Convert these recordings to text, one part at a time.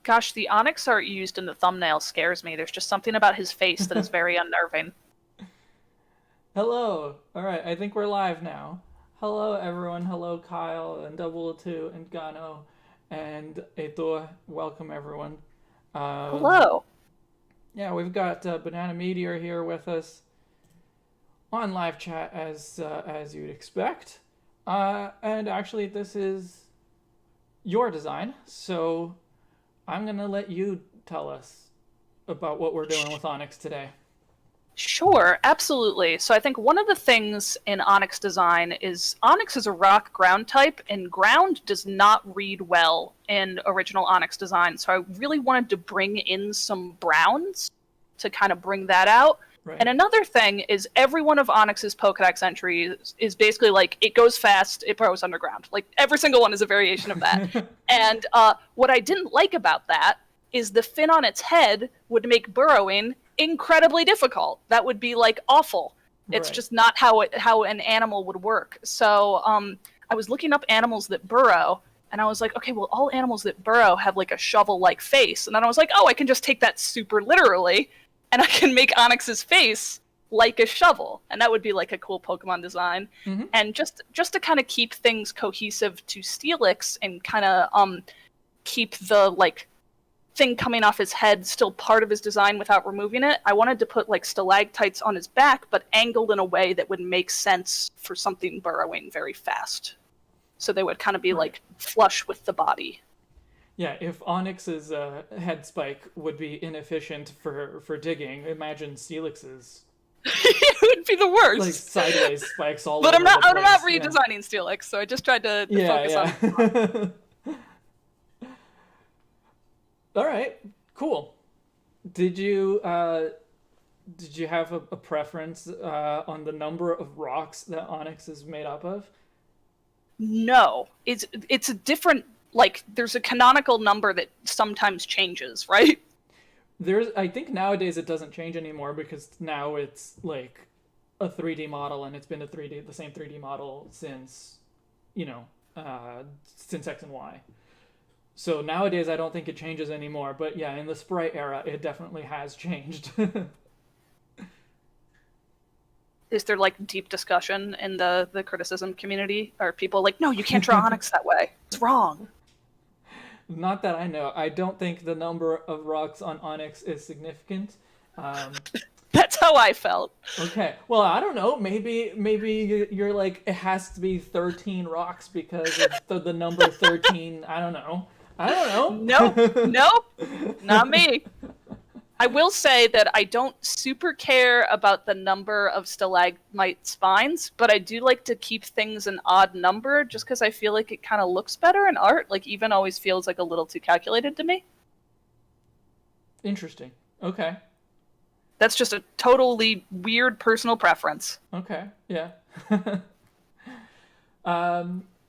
Gosh, the Onyx art used in the thumbnail scares me. There's just something about his face that is very unnerving. Hello. All right, I think we're live now. Hello, everyone. Hello, Kyle and Double Two and Gano and Etor. Welcome, everyone. Um, Hello. yeah, we've got Banana Meteor here with us on live chat as you'd expect. And actually, this is your design, so I'm gonna let you tell us about what we're doing with Onyx today. Sure, absolutely. So I think one of the things in Onyx design is Onyx is a rock ground type, and ground does not read well in original Onyx design. So I really wanted to bring in some browns to kind of bring that out. And Right. another thing is every one of Onyx's Pokedex entries is basically like it goes fast, it burrows underground. Like every single one is a variation of that. And what I didn't like about that is the fin on its head would make burrowing incredibly difficult. That would be like awful. It's Right. just not how an animal would work. So I was looking up animals that burrow, and I was like, okay, well, all animals that burrow have like a shovel-like face, and then I was like, oh, I can just take that super literally, and I can make Onyx's face like a shovel, and that would be like a cool Pokemon design. Mm-hmm. And just to kind of keep things cohesive to Steelix and kind of keep the like thing coming off his head still part of his design without removing it. I wanted to put like stalactites on his back, but angled in a way that would make sense for something burrowing very fast. So they would kind of be Right. like flush with the body. Yeah, if Onyx's head spike would be inefficient for digging, imagine Steelix's It would be the like worst. sideways spikes all But over the I'm not place. Yeah. redesigning Steelix, so I just tried to Yeah, focus on. yeah. All right, cool. Did you did you have a preference on the number of rocks that Onyx is made up of? No, it's a different like there's a canonical number that sometimes changes, right? There's I think nowadays it doesn't change anymore because now it's like a 3D model and it's been a 3D the same 3D model since you know since X and Y. So nowadays I don't think it changes anymore, but yeah, in the Sprite era it definitely has changed. Is there like deep discussion in the criticism community? Are people like, no, you can't draw Onyx that way? It's wrong. Not that I know. I don't think the number of rocks on Onyx is significant. Um, That's how I felt. okay. Well, I don't know. Maybe you're like it has to be 13 rocks because of the number 13. I don't know. I Nope, don't nope, not know. me. I will say that I don't super care about the number of stalagmite spines, but I do like to keep things an odd number just because I feel like it kind of looks better in art. Like, even always feels like a little too calculated to me. Interesting. Okay. That's just a totally weird personal preference. Okay. Yeah.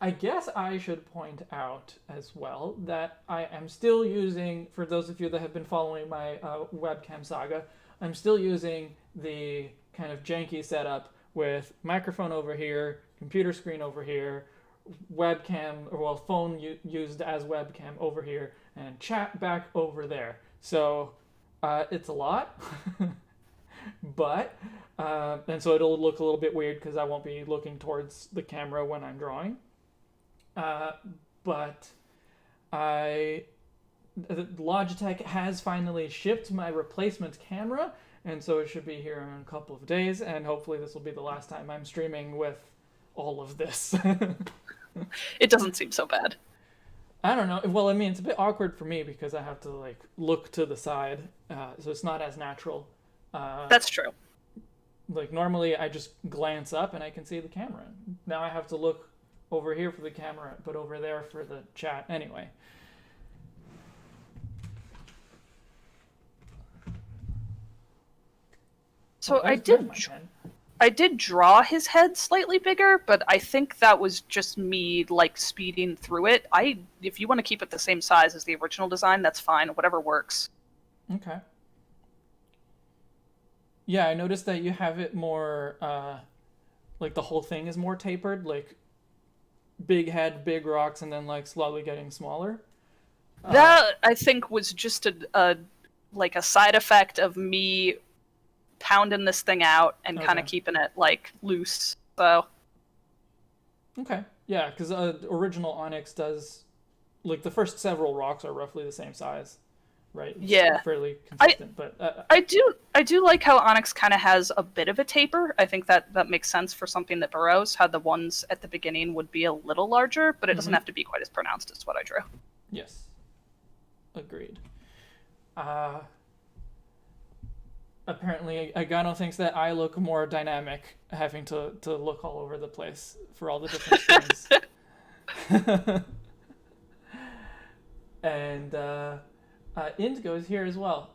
I guess I should point out as well that I am still using, for those of you that have been following my webcam saga, I'm still using the kind of janky setup with microphone over here, computer screen over here, webcam, or well, phone used as webcam over here, and chat back over there. So it's a lot, but and so it'll look a little bit weird because I won't be looking towards the camera when I'm drawing. Uh, but I Logitech has finally shipped my replacement camera, and so it should be here in a couple of days, and hopefully this will be the last time I'm streaming with all of this. It doesn't seem so bad. I don't know. Well, I mean, it's a bit awkward for me because I have to like look to the side, so it's not as natural. Uh, That's true. like normally, I just glance up and I can see the camera. Now I have to look over here for the camera, but over there for the chat. Anyway, oh, So there's my pen. I did draw his head slightly bigger, but I think that was just me like speeding through it. If you want to keep it the same size as the original design, that's fine. Whatever works. Okay. Yeah, I noticed that you have it more, like the whole thing is more tapered, like big head, big rocks, and then like slowly getting smaller. That I think was just a like a side effect of me pounding this thing out and kind of Okay. keeping it like loose. So Okay. Yeah, because original Onyx does, like, the first several rocks are roughly the same size, right? It's yeah, fairly I consistent, but I do like how Onyx kind of has a bit of a taper. I think that makes sense for something that burrows. How the ones at the beginning would be a little larger, but it doesn't have to be quite as pronounced as what I drew. yes, agreed. Uh, Apparently, Agano thinks that I look more dynamic, having to look all over the place for all the different strings. And Indigo is here as well,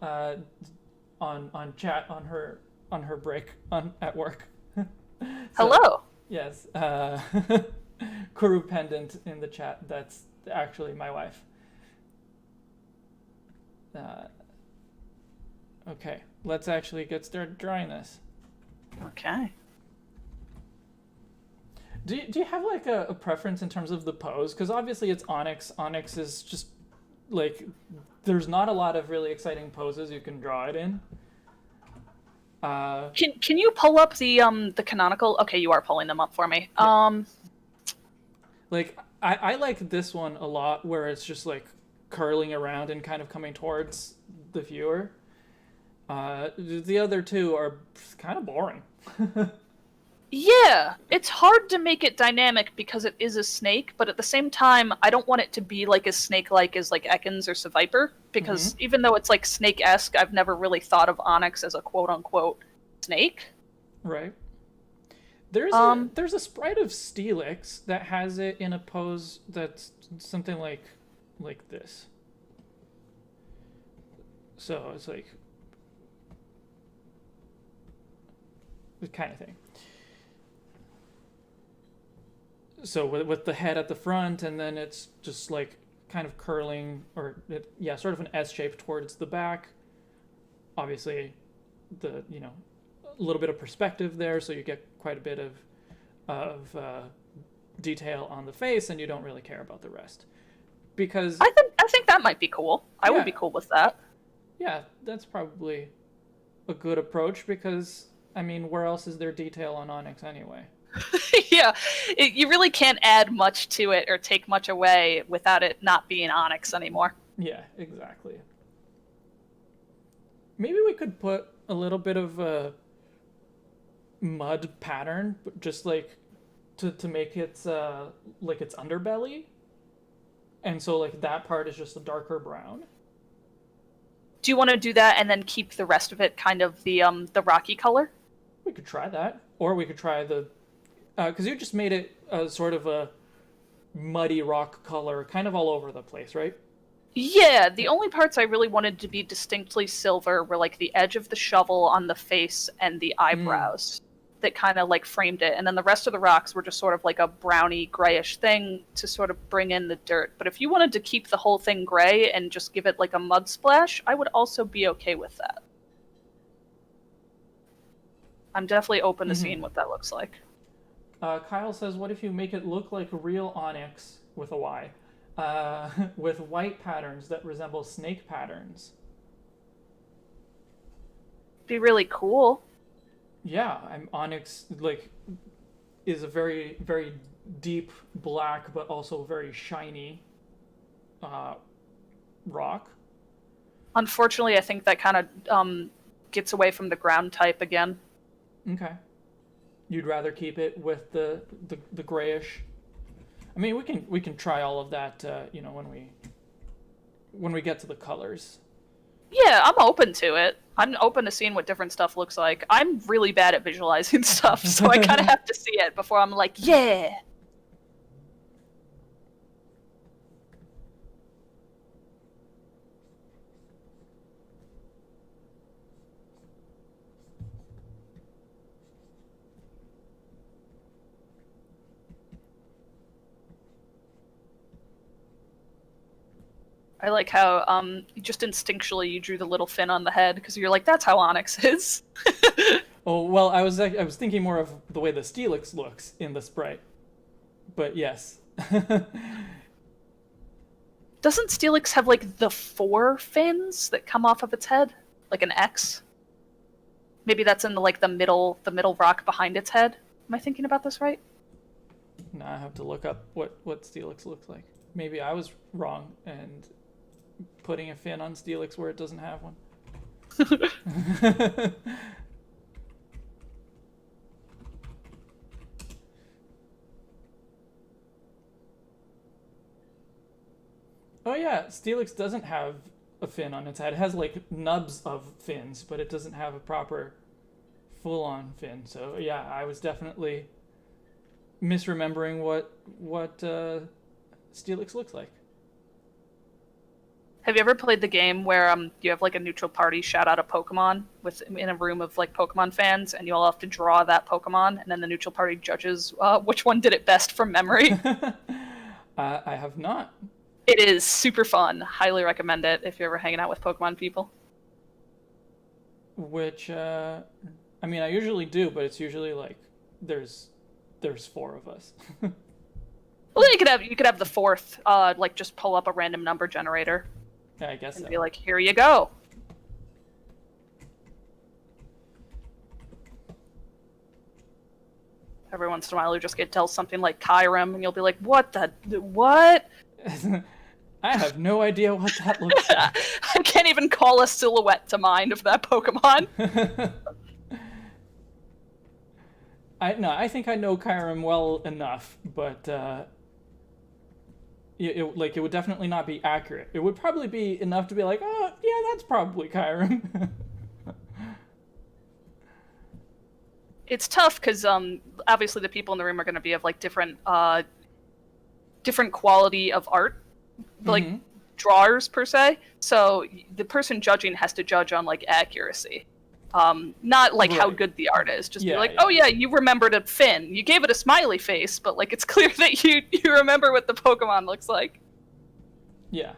on chat on her break at work. So, Hello. yes, Kuru Pendant in the chat. That's actually my wife. Okay, let's actually get started drawing this. Okay. Do you have like a preference in terms of the pose? Because obviously it's Onyx. Onyx is just like, there's not a lot of really exciting poses you can draw it in. Can you pull up the canonical? Okay, you are pulling them up for me. Yeah. Like I like this one a lot, where it's just like curling around and kind of coming towards the viewer. The other two are kind of boring. Yeah, it's hard to make it dynamic because it is a snake, but at the same time, I don't want it to be like as snake-like as like Ekans or Seviper, because even though it's like snake-esque, I've never really thought of Onyx as a quote-unquote snake. Right. There's a sprite of Steelix that has it in a pose that's something like this. So it's like this kind of thing. So with the head at the front, and then it's just like kind of curling, or sort of an S shape towards the back. Obviously, a little bit of perspective there, so you get quite a bit of detail on the face, and you don't really care about the rest. Because I think that might be cool. I would be cool with that. Yeah, that's probably a good approach, because I mean, where else is there detail on Onyx anyway? Yeah, you really can't add much to it or take much away without it not being Onyx anymore. Yeah, exactly. Maybe we could put a little bit of a mud pattern, just like to make it like its underbelly, and so like that part is just a darker brown. Do you want to do that and then keep the rest of it kind of the rocky color? We could try that, or we could try the because you just made it sort of a muddy rock color, kind of all over the place, right? Yeah, the only parts I really wanted to be distinctly silver were like the edge of the shovel on the face and the eyebrows that kind of like framed it, and then the rest of the rocks were just sort of like a browny grayish thing to sort of bring in the dirt. But if you wanted to keep the whole thing gray and just give it like a mud splash, I would also be okay with that. I'm definitely open to seeing what that looks like. Kyle says, what if you make it look like real Onyx, with a Y, with white patterns that resemble snake patterns? Be really cool. Yeah, Onyx like is a very, very deep black, but also very shiny rock. Unfortunately, I think that kind of gets away from the ground type again. Okay. You'd rather keep it with the grayish. I mean, we can try all of that, when we get to the colors. Yeah, I'm open to it. I'm open to seeing what different stuff looks like. I'm really bad at visualizing stuff, so I kind of have to see it before I'm like, yeah. I like how just instinctually you drew the little fin on the head because you're like, that's how Onyx is. Oh, well, I was thinking more of the way the Steelix looks in the sprite. But yes. Doesn't Steelix have like the 4 fins that come off of its head, like an X? Maybe that's in the middle rock behind its head. Am I thinking about this right? Now I have to look up what Steelix looks like. Maybe I was wrong and putting a fin on Steelix where it doesn't have one. Oh yeah, Steelix doesn't have a fin on its head. It has like nubs of fins, but it doesn't have a proper full-on fin. So yeah, I was definitely misremembering what Steelix looks like. Have you ever played the game where you have like a neutral party shout out a Pokemon in a room of like Pokemon fans, and you all have to draw that Pokemon, and then the neutral party judges which one did it best from memory? I have not. It is super fun. Highly recommend it if you're ever hanging out with Pokemon people. Which I mean, I usually do, but it's usually like there's 4 of us. Well, you could have the 4th, like just pull up a random number generator. Yeah, I guess and so. be like, here you go. Every once in a while, you just get told something like Kyurem, and you'll be like, what? I have no idea what that looks like. I can't even call a silhouette to mind of that Pokemon. I think I know Kyurem well enough, but it would definitely not be accurate. It would probably be enough to be like, oh yeah, that's probably Kyurem. It's tough because obviously the people in the room are going to be of like different quality of art, like drawers per se. So the person judging has to judge on like accuracy, not like how good the art is. Just be like, oh yeah, you remembered a fin. You gave it a smiley face, but like it's clear that you remember what the Pokemon looks like. Yeah.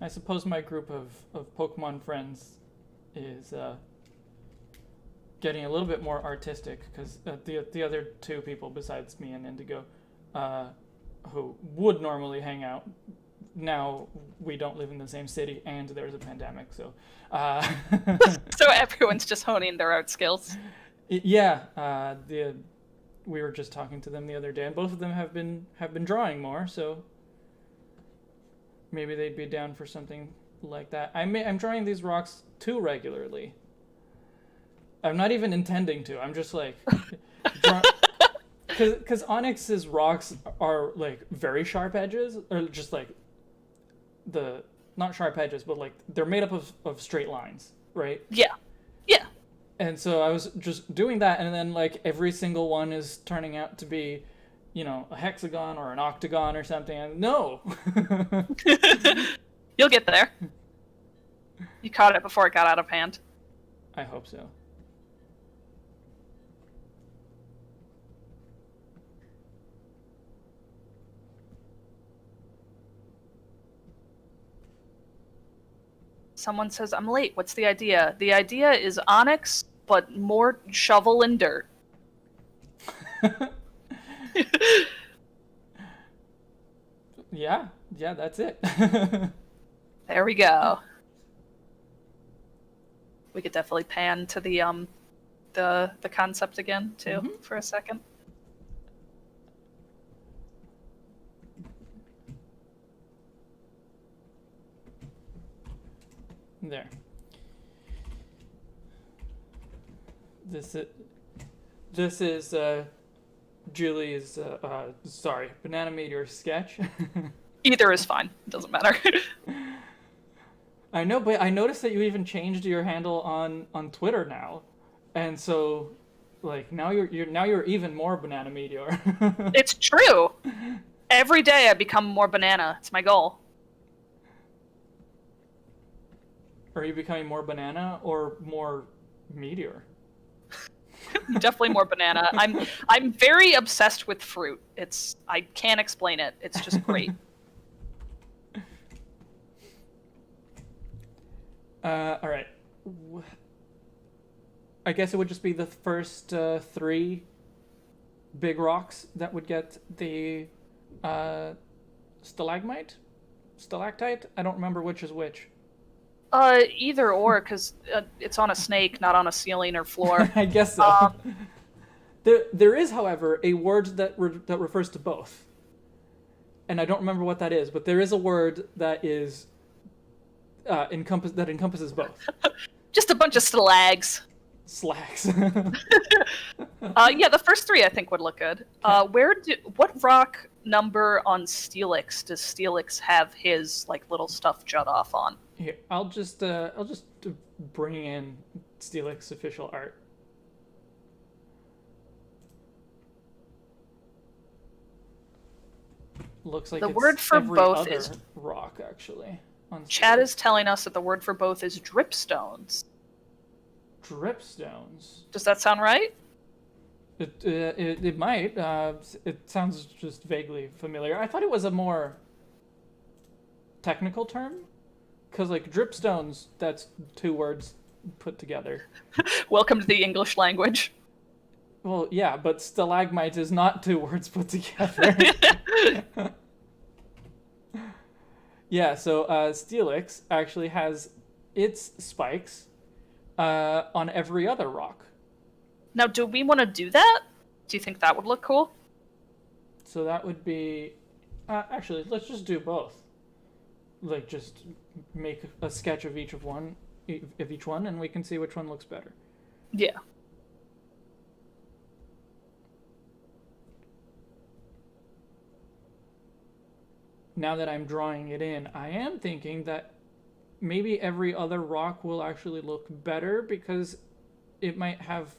I suppose my group of Pokemon friends is getting a little bit more artistic, because the other 2 people besides me and Indigo who would normally hang out, now we don't live in the same city and there's a pandemic, so so everyone's just honing their art skills. Yeah, we were just talking to them the other day, and both of them have been drawing more, so maybe they'd be down for something like that. I'm drawing these rocks too regularly. I'm not even intending to. I'm just like, because Onyx's rocks are like very sharp edges, or just like not sharp edges, but like they're made up of straight lines, right? Yeah. And so I was just doing that, and then like every single one is turning out to be, a hexagon or an octagon or something. And no. You'll get there. You caught it before it got out of hand. I hope so. Someone says, I'm late. What's the idea? The idea is Onyx, but more shovel and dirt. Yeah, that's it. There we go. We could definitely pan to the concept again too for a second. There. This is Julie's Banana Meteor sketch. Either is fine. It doesn't matter. I know, but I noticed that you even changed your handle on Twitter now, and so like now you're even more Banana Meteor. It's true. Every day I become more banana. It's my goal. Are you becoming more banana or more meteor? Definitely more banana. I'm very obsessed with fruit. I can't explain it. It's just great. All right. I guess it would just be the first 3 big rocks that would get the stalagmite, stalactite. I don't remember which is which. Either or, because it's on a snake, not on a ceiling or floor. I guess so. There is, however, a word that refers to both, and I don't remember what that is. But there is a word that is encompasses both. Just a bunch of stalags. Slacks. Yeah, the first three I think would look good. What rock number on Steelix does Steelix have his like little stuff jut off on? Here, I'll just bring in Steelix official art. Looks like the it's word for every both other is rock actually. On Chad Steelix. is telling us that the word for both is dripstones. Dripstones. Does that sound right? It might. It sounds just vaguely familiar. I thought it was a more technical term, because like dripstones, that's two words put together. Welcome to the English language. Well, yeah, but stalagmite is not two words put together. Yeah, so Steelix actually has its spikes on every other rock. Now, do we want to do that? Do you think that would look cool? So that would be... actually, let's just do both. Like, just make a sketch of each one, and we can see which one looks better. Yeah. Now that I'm drawing it in, I am thinking that maybe every other rock will actually look better because it might have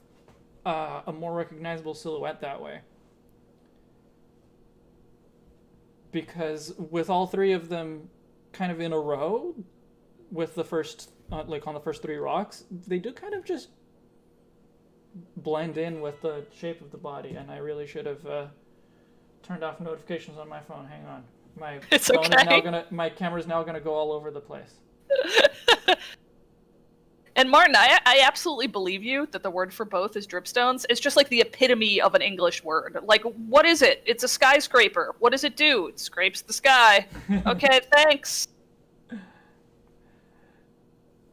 a more recognizable silhouette that way. Because with all three of them kind of in a row, with the first, like on the first three rocks, they do kind of just blend in with the shape of the body, and I really should have turned off notifications on my phone. Hang on. My It's phone okay. is now gonna, my camera's now gonna go all over the place. And Martin, I absolutely believe you that the word for both is dripstones. It's just like the epitome of an English word. Like, what is it? It's a skyscraper. What does it do? It scrapes the sky. Okay, thanks.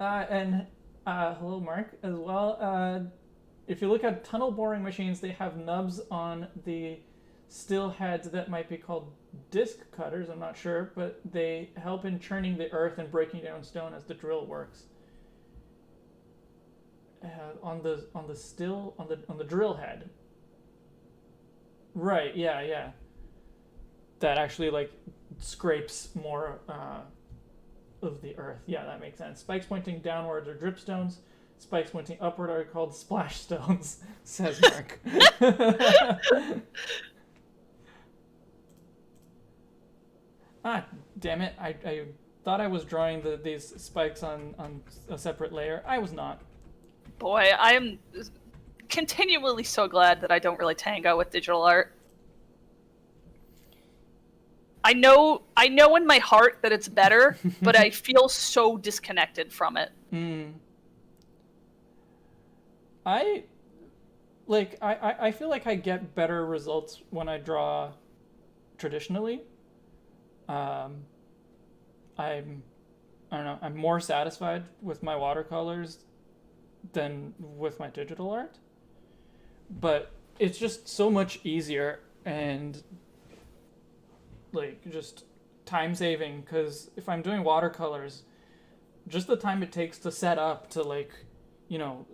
And hello, Mark, as well. If you look at tunnel boring machines, they have nubs on the still heads that might be called disc cutters. I'm not sure, but they help in churning the earth and breaking down stone as the drill works. On the drill head. Right, yeah. That actually like scrapes more of the earth. Yeah, that makes sense. Spikes pointing downwards are dripstones. Spikes pointing upward are called splash stones, says Mark. Ah, damn it. I thought I was drawing these spikes on a separate layer. I was not. Boy, I am continually so glad that I don't really tango with digital art. I know in my heart that it's better, but I feel so disconnected from it. I feel like I get better results when I draw traditionally. I don't know, I'm more satisfied with my watercolors than with my digital art. But it's just so much easier and like just time saving, because if I'm doing watercolors, just the time it takes to set up to like, you know,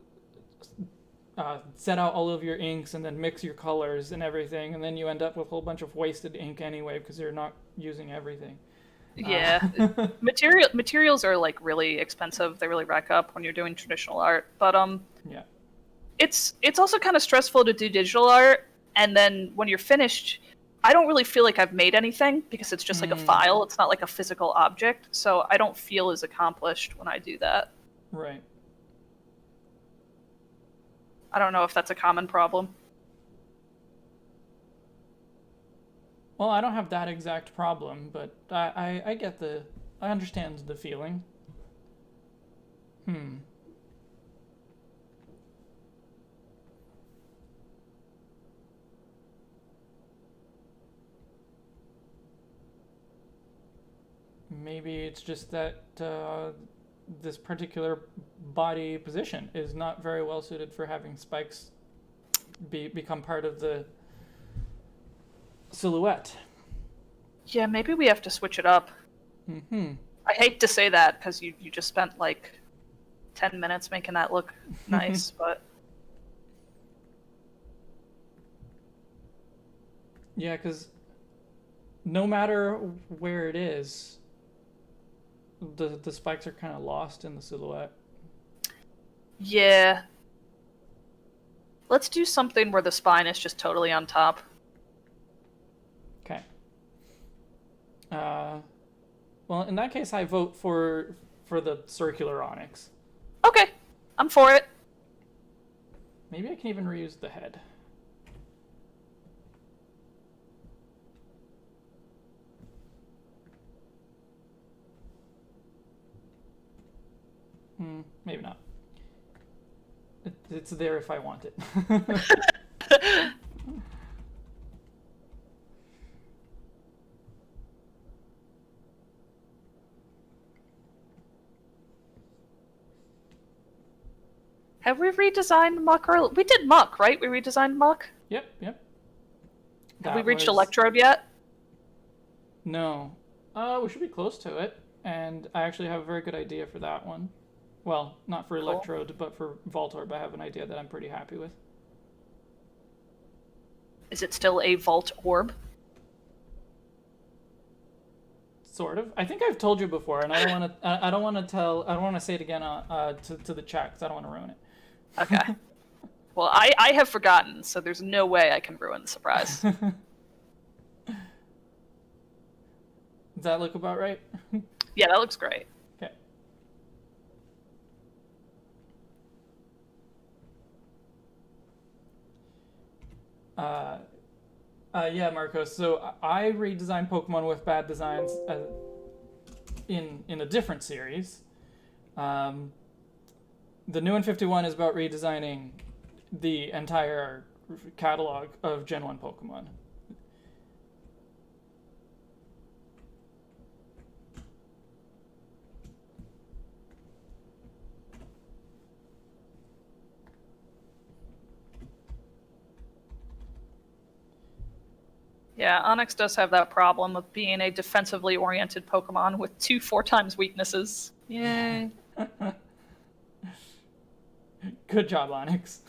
set out all of your inks and then mix your colors and everything, and then you end up with a whole bunch of wasted ink anyway because you're not using everything. Yeah. Materials are like really expensive. They really rack up when you're doing traditional art. But yeah. It's also kind of stressful to do digital art, and then when you're finished, I don't really feel like I've made anything because it's just like a file. It's not like a physical object, so I don't feel as accomplished when I do that. Right. I don't know if that's a common problem. Well, I don't have that exact problem, but I understand the feeling. maybe it's just that this particular body position is not very well suited for having spikes become part of the silhouette. Yeah, maybe we have to switch it up. Mm-hmm. I hate to say that because you just spent like 10 minutes making that look nice, but... Yeah, because no matter where it is, the spikes are kind of lost in the silhouette. Yeah. Let's do something where the spine is just totally on top. Okay. Well, in that case, I vote for the circular Onyx. Okay, I'm for it. Maybe I can even reuse the head. Maybe not. It's there if I want it. Have we redesigned Muck early? We did Muck, right? We redesigned Muck? Yep. Have we reached Electrode yet? No. We should be close to it. And I actually have a very good idea for that one. Well, not for Cool. Electrode, but for Voltorb, I have an idea that I'm pretty happy with. Is it still a Vault Orb? Sort of. I think I've told you before, and I don't want to. I don't want to tell. I don't want to say it again to the chat because I don't want to ruin it. Okay. Well, I have forgotten, so there's no way I can ruin the surprise. Does that look about right? Yeah, that looks great. Okay. Yeah, Marcos. So I redesigned Pokemon with bad designs in a different series. The new 151 is about redesigning the entire catalog of Gen 1 Pokemon. Yeah, Onyx does have that problem of being a defensively oriented Pokemon with 2 4x weaknesses. Yay. Good job, Onyx.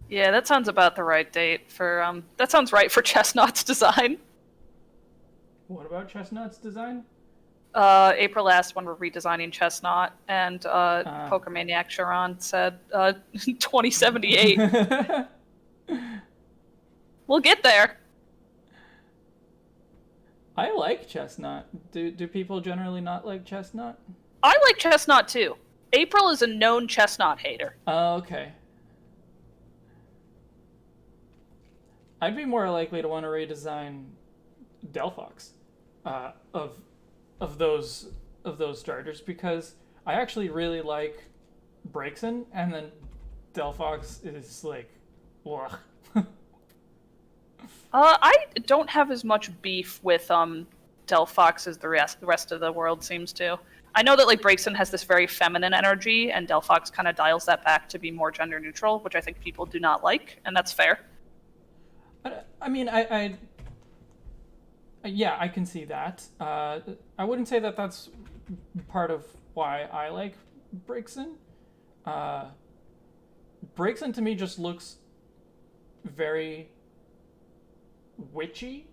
Yeah, that sounds about the right date for, that sounds right for Chestnut's design. What about Chestnut's design? April last when we're redesigning Chestnut, and Pokemaniac Sharon said 2078. We'll get there. I like Chestnut. Do people generally not like Chestnut? I like Chestnut too. April is a known Chestnut hater. Oh, okay. I'd be more likely to want to redesign Delphox of those starters because I actually really like Braixen, and then Delphox is like, ugh. I don't have as much beef with Delphox as the rest of the world seems to. I know that like Braixen has this very feminine energy, and Delphox kind of dials that back to be more gender neutral, which I think people do not like, and that's fair. I mean, yeah, I can see that. I wouldn't say that that's part of why I like Braixen. Braixen to me just looks very witchy,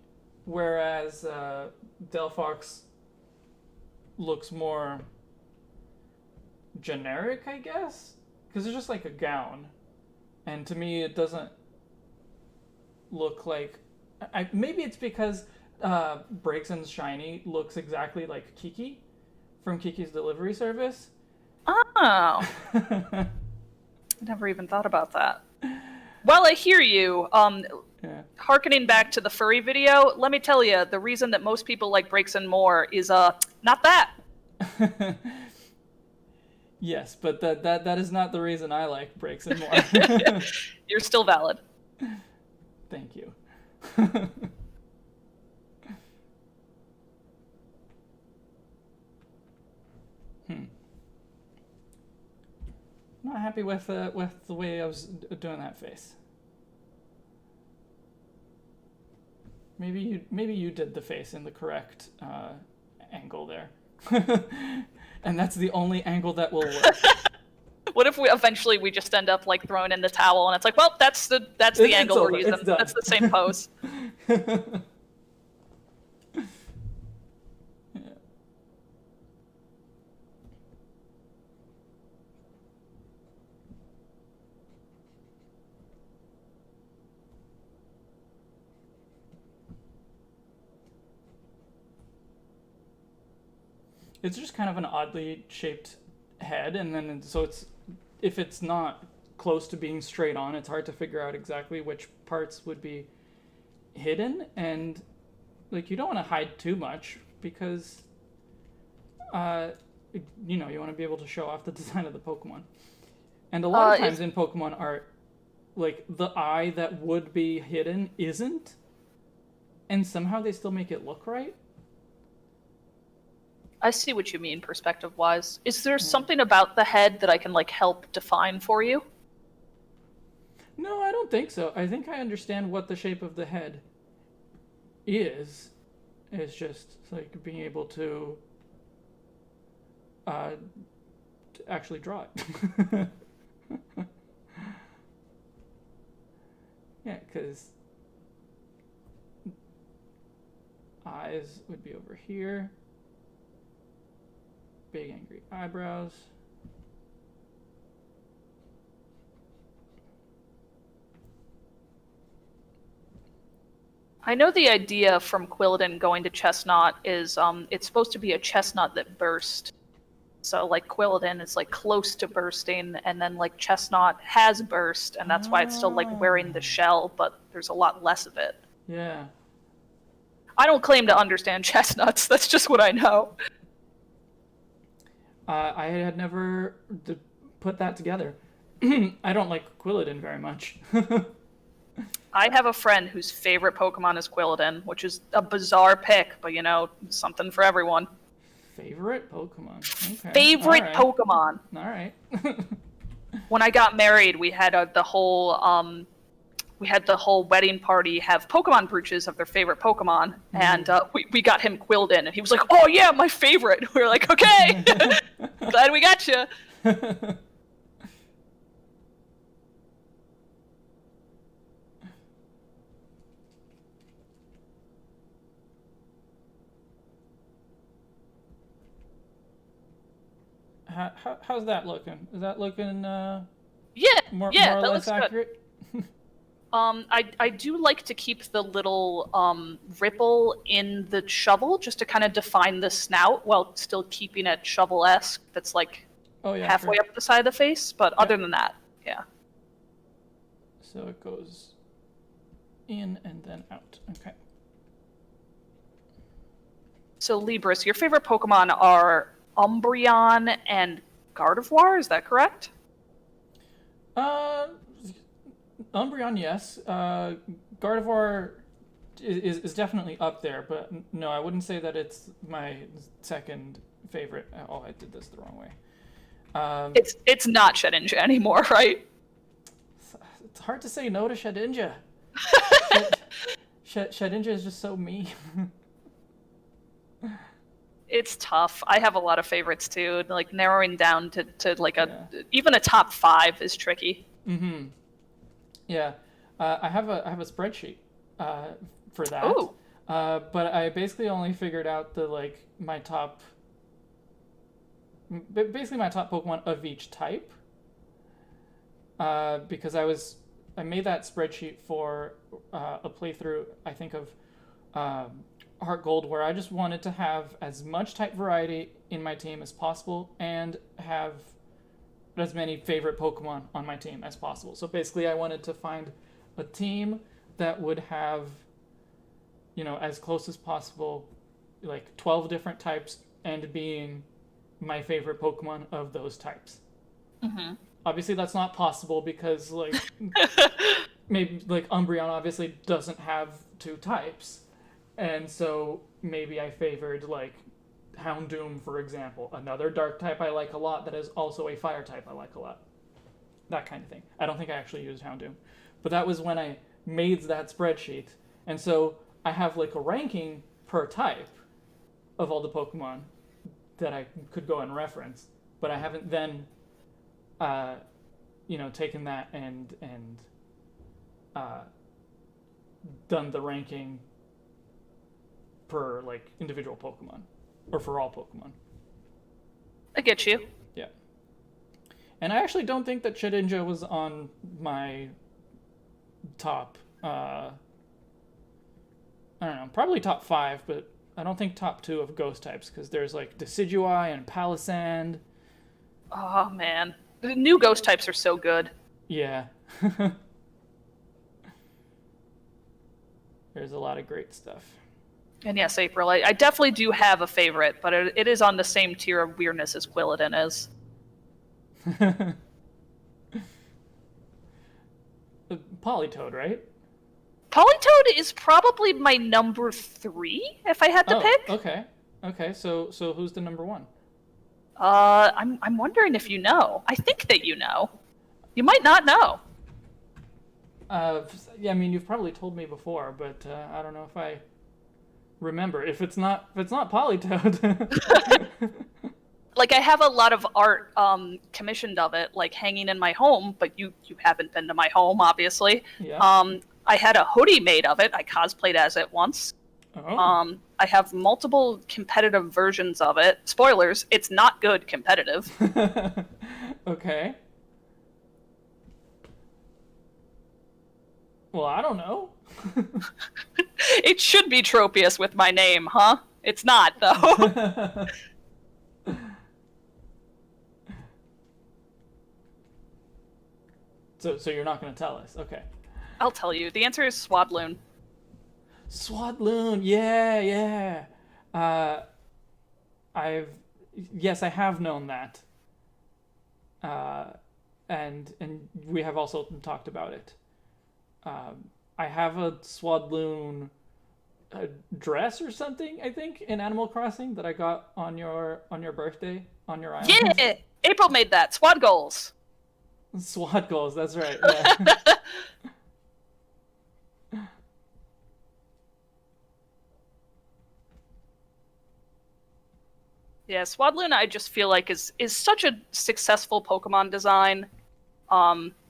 whereas Delphox looks more generic, I guess, because it's just like a gown, and to me it doesn't look like. Maybe it's because Braixen's shiny looks exactly like Kiki from Kiki's Delivery Service. Oh. Never even thought about that. Well, I hear you. Yeah. Harkening back to the furry video, let me tell you, the reason that most people like Breaks and More is not that. Yes, but that is not the reason I like Breaks and More. You're still valid. Thank you. Not happy with the way I was doing that face. Maybe you did the face in the correct angle there, and that's the only angle that will work. What if we eventually just end up like throwing in the towel and it's like, well, that's the angle we're using. That's the same pose. It's just kind of an oddly shaped head, and then so if it's not close to being straight on, it's hard to figure out exactly which parts would be hidden, and like you don't want to hide too much because you want to be able to show off the design of the Pokemon. And a lot of times in Pokemon art, like the eye that would be hidden isn't, and somehow they still make it look right. I see what you mean perspective-wise. Is there something about the head that I can like help define for you? No, I don't think so. I think I understand what the shape of the head is. It's just like being able to actually draw it. Yeah, because eyes would be over here. Big angry eyebrows. I know the idea from Quilladin going to Chestnut is it's supposed to be a chestnut that burst. So like Quilladin is like close to bursting, and then like Chestnut has burst, and that's why it's still like wearing the shell, but there's a lot less of it. Yeah. I don't claim to understand chestnuts. That's just what I know. I had never put that together. I don't like Quilladin very much. I have a friend whose favorite Pokemon is Quilladin, which is a bizarre pick, but something for everyone. Favorite Pokemon? Okay. Favorite Pokemon. All right. When I got married, we had the whole wedding party have Pokemon brooches of their favorite Pokemon, and we got him Quilladin, and he was like, "Oh yeah, my favorite." We were like, "Okay, glad we got you." How's that looking? Is that looking more or that less looks accurate? Good. I do like to keep the little ripple in the shovel just to kind of define the snout while still keeping it shovel-esque. That's like halfway up the side of the face, but other than that, yeah. So it goes in and then out. Okay. So Libris, your favorite Pokemon are Umbreon and Gardevoir, is that correct? Umbreon, yes. Gardevoir is definitely up there, but no, I wouldn't say that it's my second favorite. Oh, I did this the wrong way. It's not Shedinja anymore, right? It's hard to say no to Shedinja. Shedinja is just so mean. It's tough. I have a lot of favorites too. Like narrowing down to like even a top 5 is tricky. Mm-hmm. Yeah, I have a spreadsheet for that. Ooh. But I basically only figured out my top Pokemon of each type. Because I made that spreadsheet for a playthrough, I think, of Heart Gold, where I just wanted to have as much type variety in my team as possible and have as many favorite Pokemon on my team as possible. So basically I wanted to find a team that would have, as close as possible, like 12 different types and being my favorite Pokemon of those types. Mm-hmm. Obviously, that's not possible because, like, maybe, like, Umbreon obviously doesn't have 2 types. And so maybe I favored, like, Houndoom, for example. Another dark type I like a lot that is also a fire type I like a lot. That kind of thing. I don't think I actually used Houndoom. But that was when I made that spreadsheet. And so I have, like, a ranking per type of all the Pokemon that I could go and reference. But I haven't then, taken that and done the ranking per, like, individual Pokemon. Or for all Pokemon. I get you. Yeah. And I actually don't think that Shedinja was on my top, I don't know, probably top 5, but I don't think top 2 of ghost types, because there's, like, Decidueye and Palisand. Oh, man. The new ghost types are so good. Yeah. There's a lot of great stuff. And yes, April, I definitely do have a favorite, but it is on the same tier of weirdness as Quilladin is. Politoed, right? Politoed is probably my number 3, if I had to pick. Okay. So who's the number 1? I'm wondering if you know. I think that you know. You might not know. Yeah, I mean, you've probably told me before, but I don't know if I remember. If it's not Politoed. Like, I have a lot of art commissioned of it, like, hanging in my home, but you haven't been to my home, obviously. Yeah. I had a hoodie made of it. I cosplayed as it once. Oh. I have multiple competitive versions of it. Spoilers, it's not good competitive. Okay. Well, I don't know. It should be Tropius with my name, huh? It's not, though. So you're not going to tell us. Okay. I'll tell you. The answer is Swadloon. Swadloon. Yeah. Yes, I have known that. And we have also talked about it. I have a Swadloon dress or something, I think, in Animal Crossing that I got on your birthday on your island. Yeah! April made that. Swad goals. SWAT goals, that's right. Yeah. Yeah, Swadloon I just feel like is such a successful Pokemon design.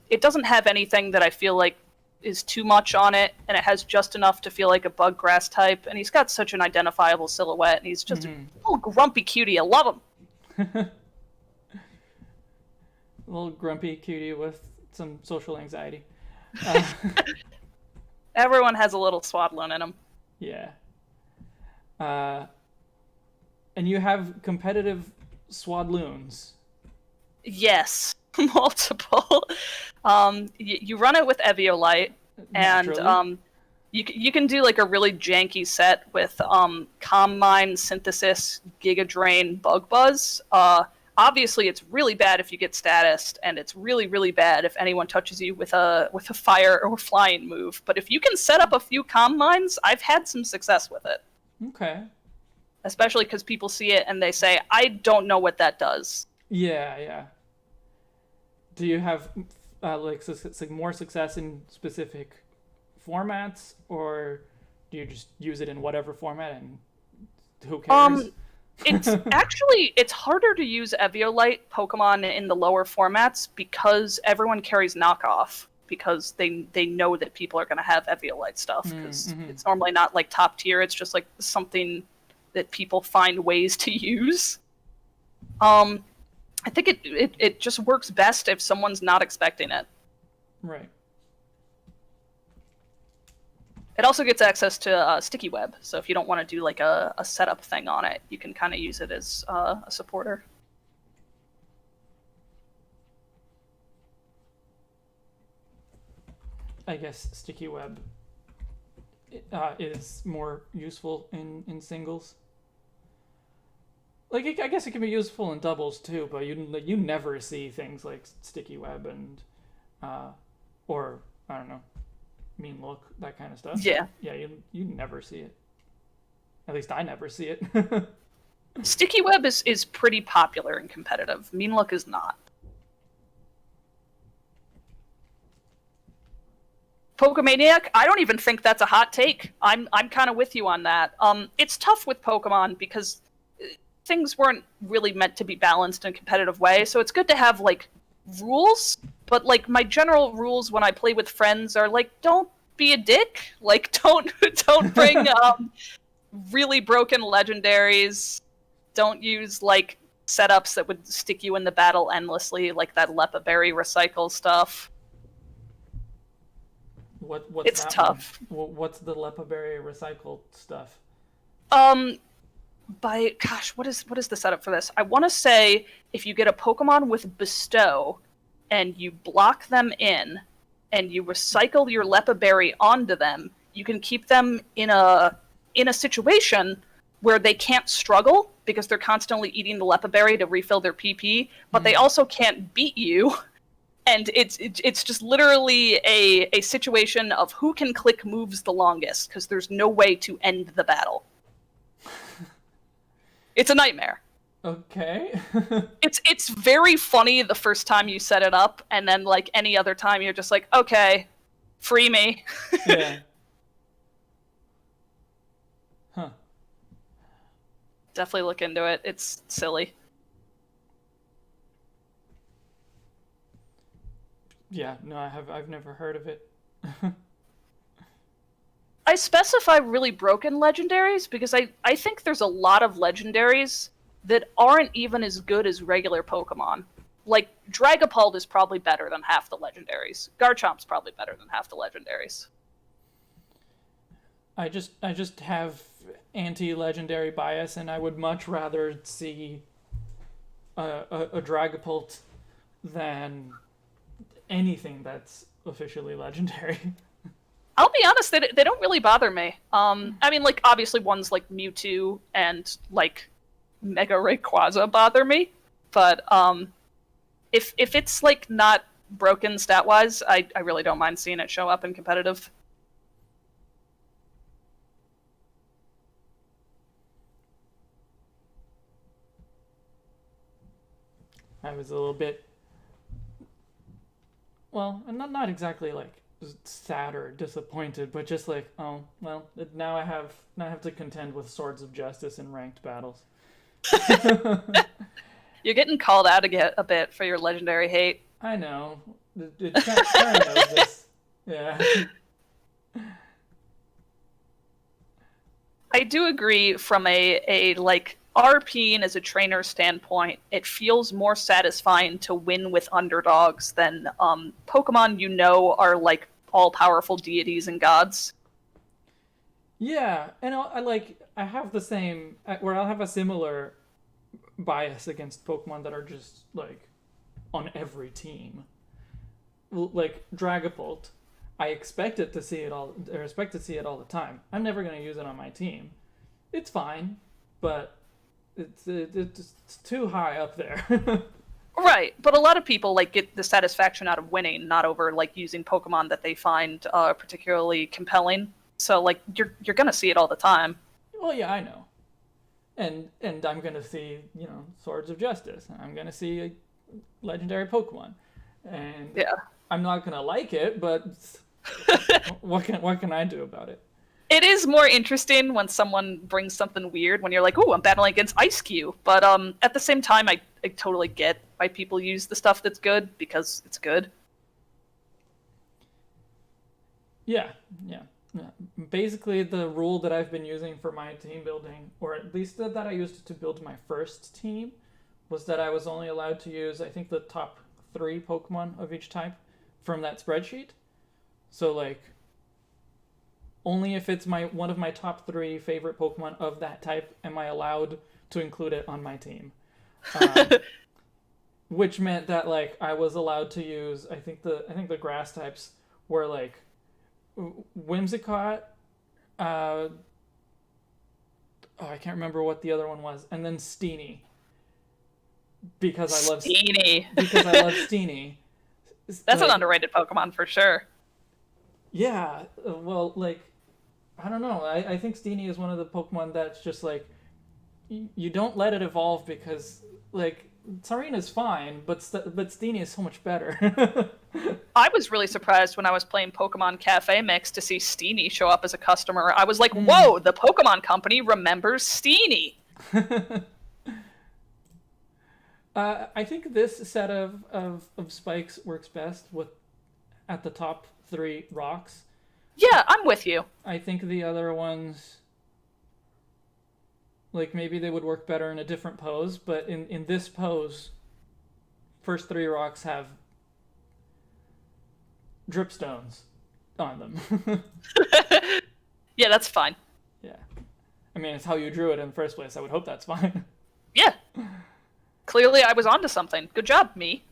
It doesn't have anything that I feel like is too much on it, and it has just enough to feel like a bug grass type, and he's got such an identifiable silhouette, and he's just a little grumpy cutie. I love him. A little grumpy cutie with some social anxiety. Everyone has a little Swadloon in him. Yeah. And you have competitive Swadloons. Yes, multiple. You run it with Eviolite, and you can do like a really janky set with Calm Mind, Synthesis, Giga Drain, Bug Buzz. Obviously, it's really bad if you get statused, and it's really, really bad if anyone touches you with a fire or flying move. But if you can set up a few Calm Minds, I've had some success with it. Okay. Especially because people see it and they say, I don't know what that does. Yeah. Do you have more success in specific formats, or do you just use it in whatever format and who cares? It's harder to use Eviolite Pokemon in the lower formats because everyone carries knockoff, because they know that people are going to have Eviolite stuff, because it's normally not like top tier. It's just like something that people find ways to use. I think it just works best if someone's not expecting it. Right. It also gets access to Sticky Web, so if you don't want to do like a setup thing on it, you can kind of use it as a supporter. I guess Sticky Web is more useful in singles. Like, I guess it can be useful in doubles too, but you never see things like sticky web and, or I don't know, mean look, that kind of stuff. Yeah. Yeah, you never see it. At least I never see it. Sticky web is pretty popular in competitive. Mean look is not. Pokemaniac, I don't even think that's a hot take. I'm kind of with you on that. It's tough with Pokemon because things weren't really meant to be balanced in a competitive way, so it's good to have like rules, but like my general rules when I play with friends are like, don't be a dick. Like don't bring really broken legendaries. Don't use like setups that would stick you in the battle endlessly, like that Lepa Berry recycle stuff. What's it's that tough. What's the Lepa Berry recycled stuff? What is the setup for this? I want to say if you get a Pokemon with Bestow and you block them in and you recycle your Lepa Berry onto them, you can keep them in a situation where they can't struggle because they're constantly eating the Lepa Berry to refill their PP, but they also can't beat you. And it's just literally a situation of who can click moves the longest because there's no way to end the battle. It's a nightmare. Okay. It's very funny the first time you set it up, and then like any other time you're just like, okay, free me. Yeah. Huh. Definitely look into it. It's silly. Yeah, no, I've never heard of it. I specify really broken legendaries because I think there's a lot of legendaries that aren't even as good as regular Pokemon. Like, Dragapult is probably better than half the legendaries. Garchomp's probably better than half the legendaries. I just have anti-legendary bias, and I would much rather see a Dragapult than anything that's officially legendary. I'll be honest, they don't really bother me. I mean, like, obviously ones like Mewtwo and, like, Mega Rayquaza bother me, but if it's, like, not broken stat-wise, I really don't mind seeing it show up in competitive. I was a little bit, well, not exactly like sad or disappointed, but just like, oh well, now I have to contend with Swords of Justice in ranked battles. You're getting called out a bit for your legendary hate. I know. It kind of knows this. Yeah. I do agree from a like RPing as a trainer standpoint, it feels more satisfying to win with underdogs than Pokemon are like all-powerful deities and gods. Yeah, and I have the same, where I'll have a similar bias against Pokemon that are just like on every team. Like Dragapult, I expect to see it all the time. I'm never going to use it on my team. It's fine, but it's too high up there. Right, but a lot of people like get the satisfaction out of winning, not over like using Pokemon that they find particularly compelling. So like you're gonna see it all the time. Well, yeah, I know, and I'm gonna see Swords of Justice. I'm gonna see a legendary Pokemon, and yeah, I'm not gonna like it, but what can I do about it? It is more interesting when someone brings something weird when you're like, "Ooh, I'm battling against Ice Cube." But at the same time, I totally get why people use the stuff that's good because it's good. Yeah. Basically, the rule that I've been using for my team building, or at least that I used to build my first team, was that I was only allowed to use, I think, the top 3 Pokemon of each type from that spreadsheet. So, like, only if it's one of my top 3 favorite Pokemon of that type am I allowed to include it on my team. Which meant that like I was allowed to use I think the grass types were like Whimsicott, uh, oh, I can't remember what the other one was, and then Steenie, because I love Steenie. because I love Steenie. That's Like, an underrated Pokemon for sure. yeah, well, like, I don't know. I think Steenie is one of the Pokemon that's just like, you don't let it evolve because, like, Tsarina's fine, but Steenie is so much better. I was really surprised when I was playing Pokemon Cafe Mix to see Steenie show up as a customer. I was like, whoa, the Pokemon Company remembers Steenie. I think this set of spikes works best with at the top 3 rocks. Yeah, I'm with you. I think the other ones, like, maybe they would work better in a different pose, but in this pose, first 3 rocks have dripstones on them. Yeah, that's fine. Yeah. I mean, it's how you drew it in the first place. I would hope that's fine. Yeah. Clearly I was onto something. Good job, me.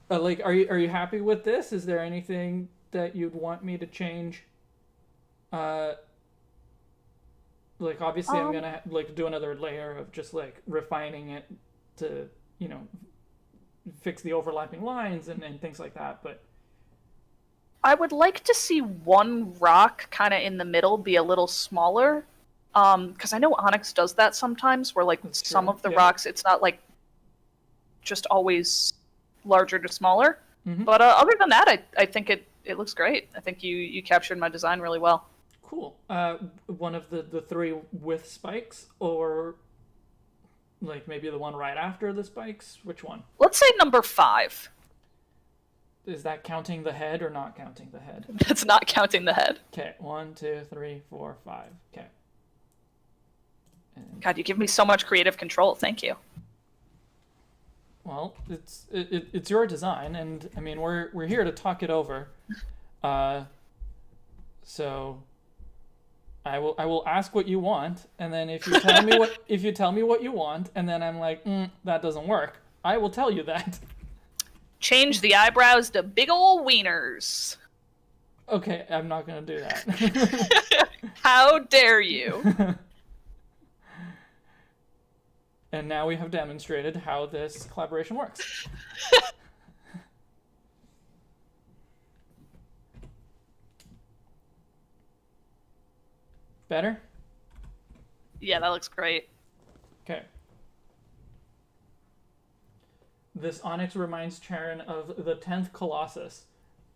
Like, are you happy with this? Is there anything that you'd want me to change? Like, obviously I'm gonna like do another layer of just like refining it to, you know, fix the overlapping lines and things like that, but I would like to see one rock kind of in the middle be a little smaller. Because I know Onyx does that sometimes, where like That's some true. of the Yeah. rocks, it's not like just always larger to smaller. Mhm. But other than that, I think it looks great. I think you captured my design really well. Cool. One of the 3 with spikes, or like maybe the one right after the spikes? Which one? Let's say number 5. Is that counting the head or not counting the head? That's not counting the head. Okay, 1, 2, 3, 4, 5. Okay. God, you give me so much creative control. Thank you. Well, it's your design, and I mean we're here to talk it over. So I will ask what you want, and then if you tell me what you want, and then I'm like, that doesn't work, I will tell you that. Change the eyebrows to big ol' wieners. Okay, I'm not gonna do that. How dare you? And now we have demonstrated how this collaboration works. Better? Yeah, that looks great. Okay. This Onyx reminds Charon of the 10th Colossus,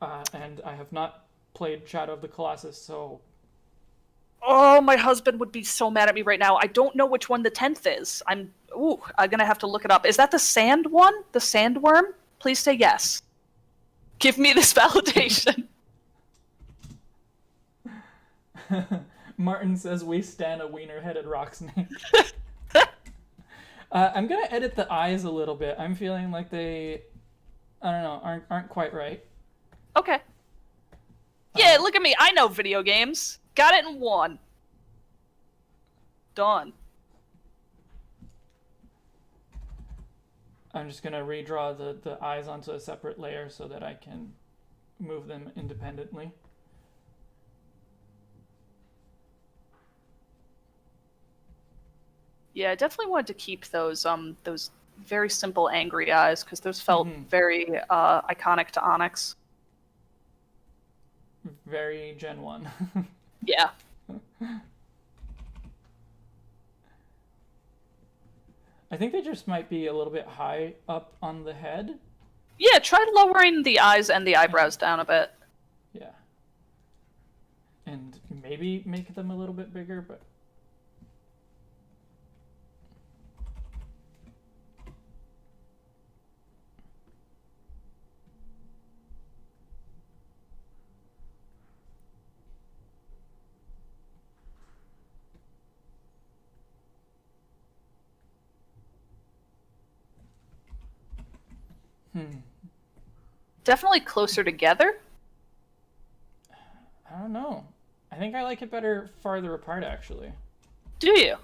and I have not played Shadow of the Colossus, so... Oh, my husband would be so mad at me right now. I don't know which one the 10th is. I'm gonna have to look it up. Is that the sand one? The sandworm? Please say yes. Give me this validation. Martin says we stan a wiener-headed rock snake. I'm gonna edit the eyes a little bit. I'm feeling like they, I don't know, aren't quite right. Okay. Yeah, look at me. I know video games. Got it in 1. Done. I'm just gonna redraw the eyes onto a separate layer so that I can move them independently. Yeah, I definitely wanted to keep those very simple angry eyes because those felt very iconic to Onyx. Very Gen 1. Yeah. I think they just might be a little bit high up on the head. Yeah, try lowering the eyes and the eyebrows down a bit. Yeah. And maybe make them a little bit bigger, but... Definitely closer together. I don't know. I think I like it better farther apart, actually. Do you?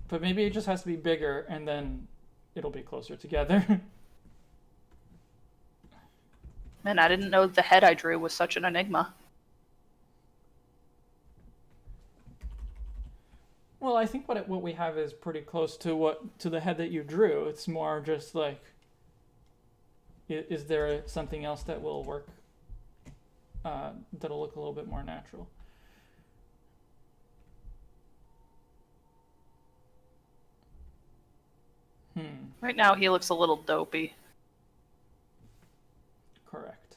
But maybe it just has to be bigger, and then it'll be closer together. Man, I didn't know the head I drew was such an enigma. Well, I think what we have is pretty close to the head that you drew. It's more just like, is there something else that will work, that'll look a little bit more natural? Right now he looks a little dopey. Correct.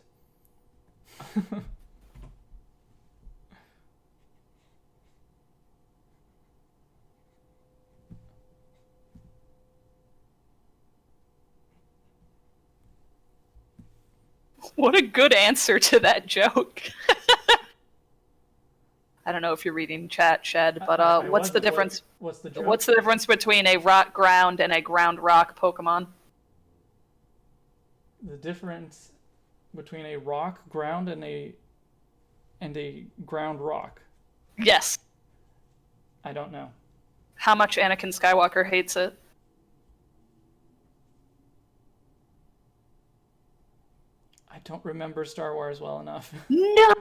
What a good answer to that joke. I don't know if you're reading chat, Shed, but what's the difference? What's the joke? What's the difference between a rock ground and a ground rock Pokemon? The difference between a rock ground and a ground rock? Yes. I don't know. How much Anakin Skywalker hates it. I don't remember Star Wars well enough. No.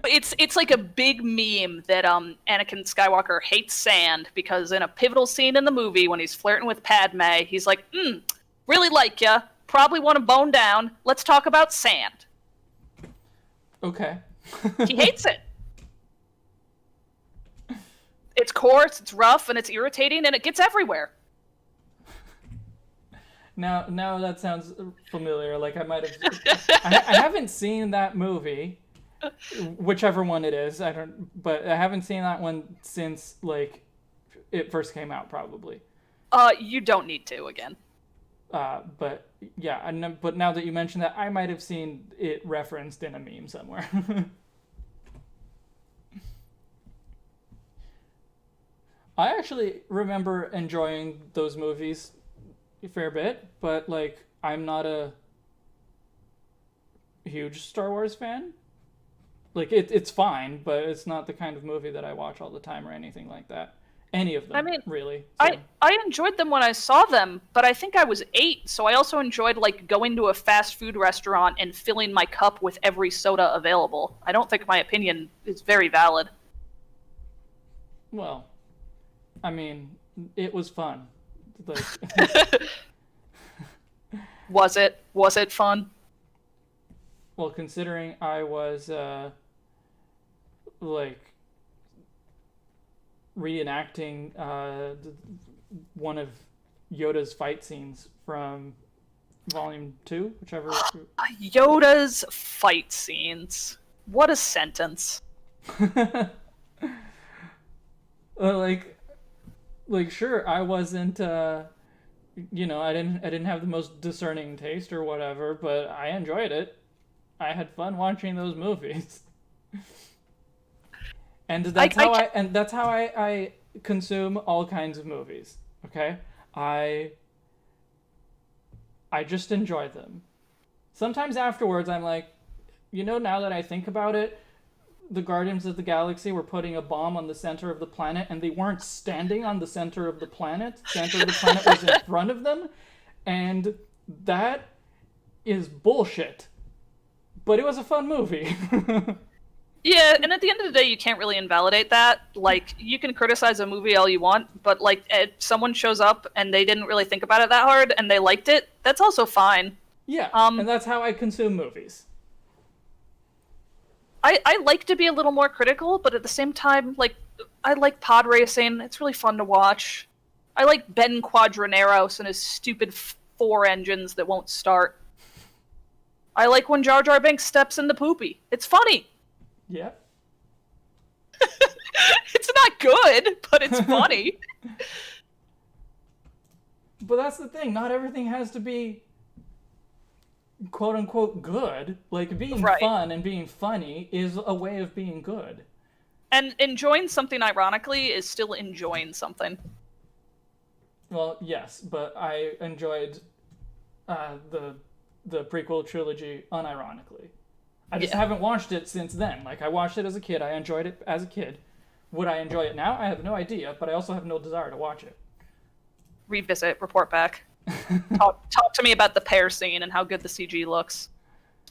It's like a big meme that Anakin Skywalker hates sand because in a pivotal scene in the movie when he's flirting with Padme, he's like, really like ya, probably want to bone down, let's talk about sand. Okay. He hates it. It's coarse, it's rough, and it's irritating, and it gets everywhere. Now that sounds familiar. Like I might have. I haven't seen that movie, whichever one it is. But I haven't seen that one since like it first came out, probably. You don't need to again. But yeah, but now that you mention that, I might have seen it referenced in a meme somewhere. I actually remember enjoying those movies a fair bit, but like I'm not a huge Star Wars fan. Like it's fine, but it's not the kind of movie that I watch all the time or anything like that. Any of them, really. So. I enjoyed them when I saw them, but I think I was 8, so I also enjoyed like going to a fast food restaurant and filling my cup with every soda available. I don't think my opinion is very valid. Well, I mean, it was fun. Like... Was it fun? Well, considering I was like reenacting one of Yoda's fight scenes from Volume 2, whichever. Yoda's fight scenes. What a sentence. Like sure, I wasn't I didn't have the most discerning taste or whatever, but I enjoyed it. I had fun watching those movies. And that's how I consume all kinds of movies. Okay? I just enjoy them. Sometimes afterwards I'm like, now that I think about it, the Guardians of the Galaxy were putting a bomb on the center of the planet, and they weren't standing on the center of the planet. The center of the planet was in front of them, and that is bullshit. But it was a fun movie. Yeah, and at the end of the day, you can't really invalidate that. Like, you can criticize a movie all you want, but, like, if someone shows up and they didn't really think about it that hard and they liked it, that's also fine. Yeah, and that's how I consume movies. I like to be a little more critical, but at the same time, like, I like pod racing. It's really fun to watch. I like Ben Quadraneros and his stupid 4 engines that won't start. I like when Jar Jar Binks steps into poopy. It's funny. Yeah. It's not good, but it's funny. But that's the thing. Not everything has to be quote-unquote good. Like, being fun and being funny is a way of being good. And enjoying something ironically is still enjoying something. Well, yes, but I enjoyed the prequel trilogy unironically. I just haven't watched it since then. Like, I watched it as a kid. I enjoyed it as a kid. Would I enjoy it now? I have no idea, but I also have no desire to watch it. Revisit, report back. Talk to me about the pear scene and how good the CG looks.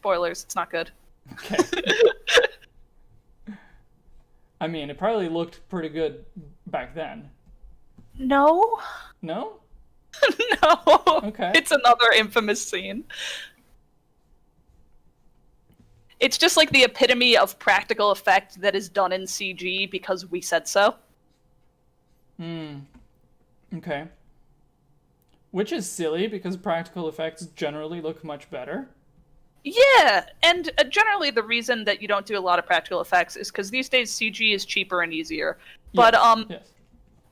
spoilers. It's not good. Okay. I mean, it probably looked pretty good back then. No. No? No. Okay. It's another infamous scene. It's just like the epitome of practical effect that is done in CG because we said so. Okay. Which is silly because practical effects generally look much better. Yeah, and generally the reason that you don't do a lot of practical effects is because these days CG is cheaper and easier. But Yes.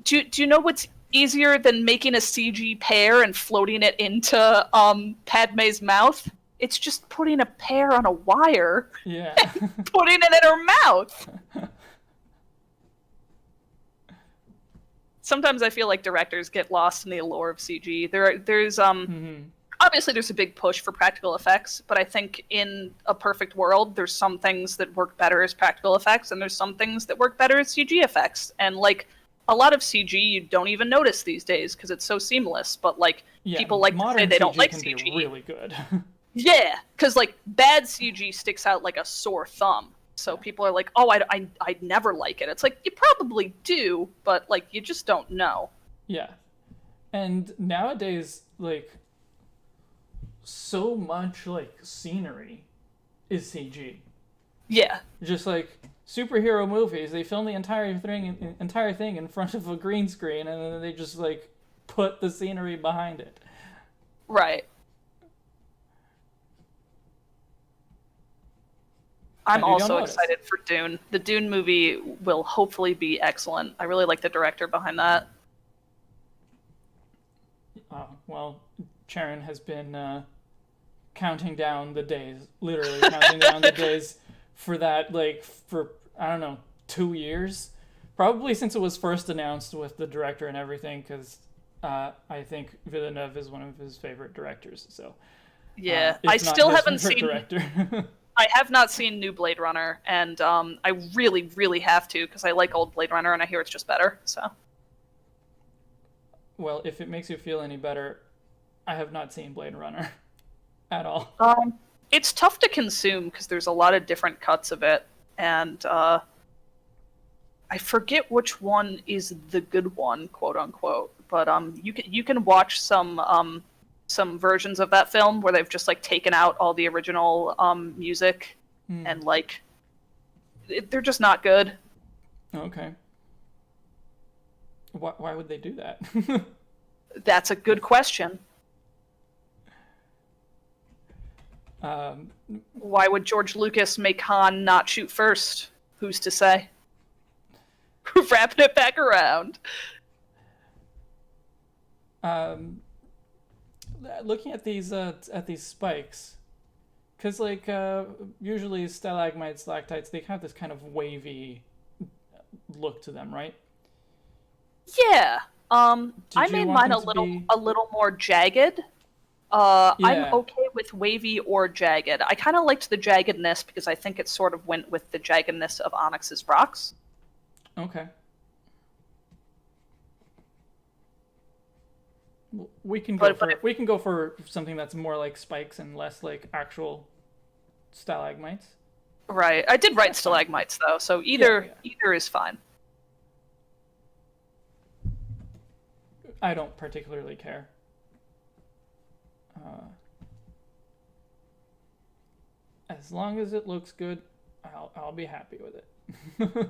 do you know what's easier than making a CG pear and floating it into Padme's mouth? It's just putting a pear on a wire Yeah. and putting it in her mouth. Sometimes I feel like directors get lost in the allure of CG. There's obviously there's a big push for practical effects, but I think in a perfect world, there's some things that work better as practical effects, and there's some things that work better as CG effects. And like a lot of CG, you don't even notice these days because it's so seamless. But like people like to say they don't like CG CG. can be really good. Yeah, because like bad CG sticks out like a sore thumb. So people are like, "Oh, I'd never like it." It's like you probably do, but like you just don't know. Yeah. And nowadays, like, so much like scenery is CG. Yeah. Just like superhero movies, they film the entire thing in front of a green screen, and then they just like put the scenery behind it. Right. I'm also excited for Dune. The Dune movie will hopefully be excellent. I really like the director behind that. Well, Sharon has been counting down the days, literally counting down the days for that, like, for, I don't know, 2 years? Probably since it was first announced with the director and everything, because I think Villeneuve is one of his favorite directors, so... Yeah, I still haven't seen... director. I have not seen New Blade Runner, and I really, really have to, because I like old Blade Runner, and I hear it's just better, so... Well, if it makes you feel any better, I have not seen Blade Runner at all. It's tough to consume, because there's a lot of different cuts of it, and I forget which one is the good one, quote-unquote, but you can watch some versions of that film where they've just like taken out all the original music and like they're just not good. Okay. Why would they do that? That's a good question. Why would George Lucas make Han not shoot first? Who's to say? Wrapping it back around. Looking at these spikes, because like usually stalagmites, stalactites, they have this kind of wavy look to them, right? Yeah. I made mine a little more jagged. I'm okay with wavy or jagged. I kind of liked the jaggedness because I think it sort of went with the jaggedness of Onyx's rocks. Okay. We can go for something that's more like spikes and less like actual stalagmites. Right. I did write stalagmites though, so either is fine. I don't particularly care. As long as it looks good, I'll be happy with it.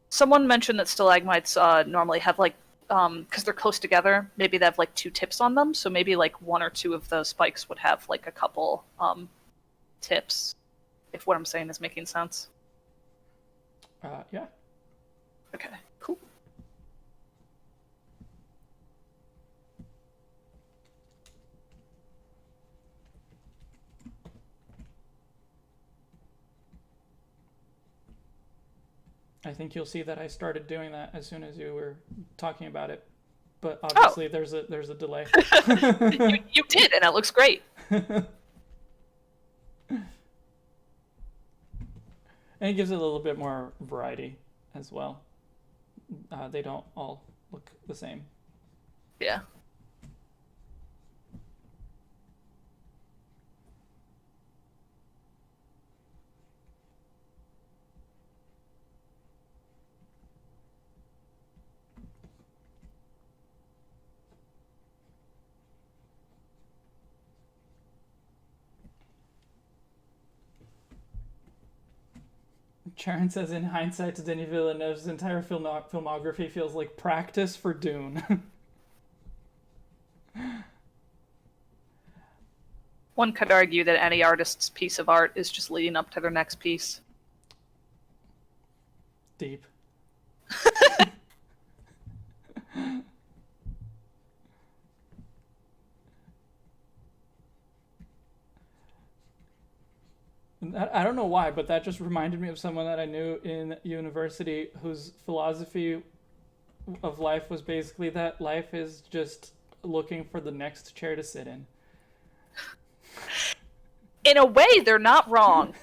Someone mentioned that stalagmites normally have like because they're close together, maybe they have like 2 tips on them, so maybe like 1 or 2 of those spikes would have like a couple tips, if what I'm saying is making sense. Yeah. Okay, cool. I think you'll see that I started doing that as soon as you were talking about it, but obviously there's a delay. you did, and it looks great. And it gives it a little bit more variety as well. They don't all look the same. Yeah. Charon says, in hindsight, Denis Villeneuve's entire filmography feels like practice for Dune. One could argue that any artist's piece of art is just leading up to their next piece. Deep. I don't know why, but that just reminded me of someone that I knew in university whose philosophy of life was basically that life is just looking for the next chair to sit in. In a way, they're not wrong.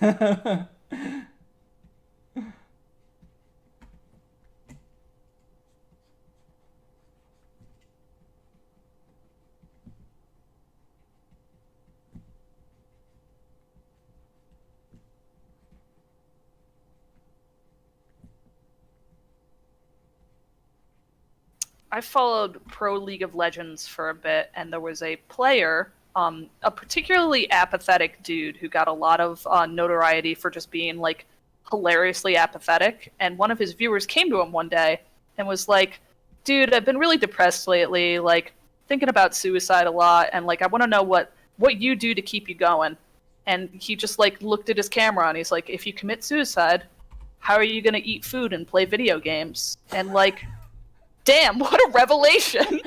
I followed Pro League of Legends for a bit, and there was a player, a particularly apathetic dude who got a lot of notoriety for just being like hilariously apathetic. And one of his viewers came to him one day and was like, "Dude, I've been really depressed lately, like thinking about suicide a lot, and like I want to know what you do to keep you going." And he just like looked at his camera and he's like, "If you commit suicide, how are you gonna eat food and play video games?" And like, damn, what a revelation!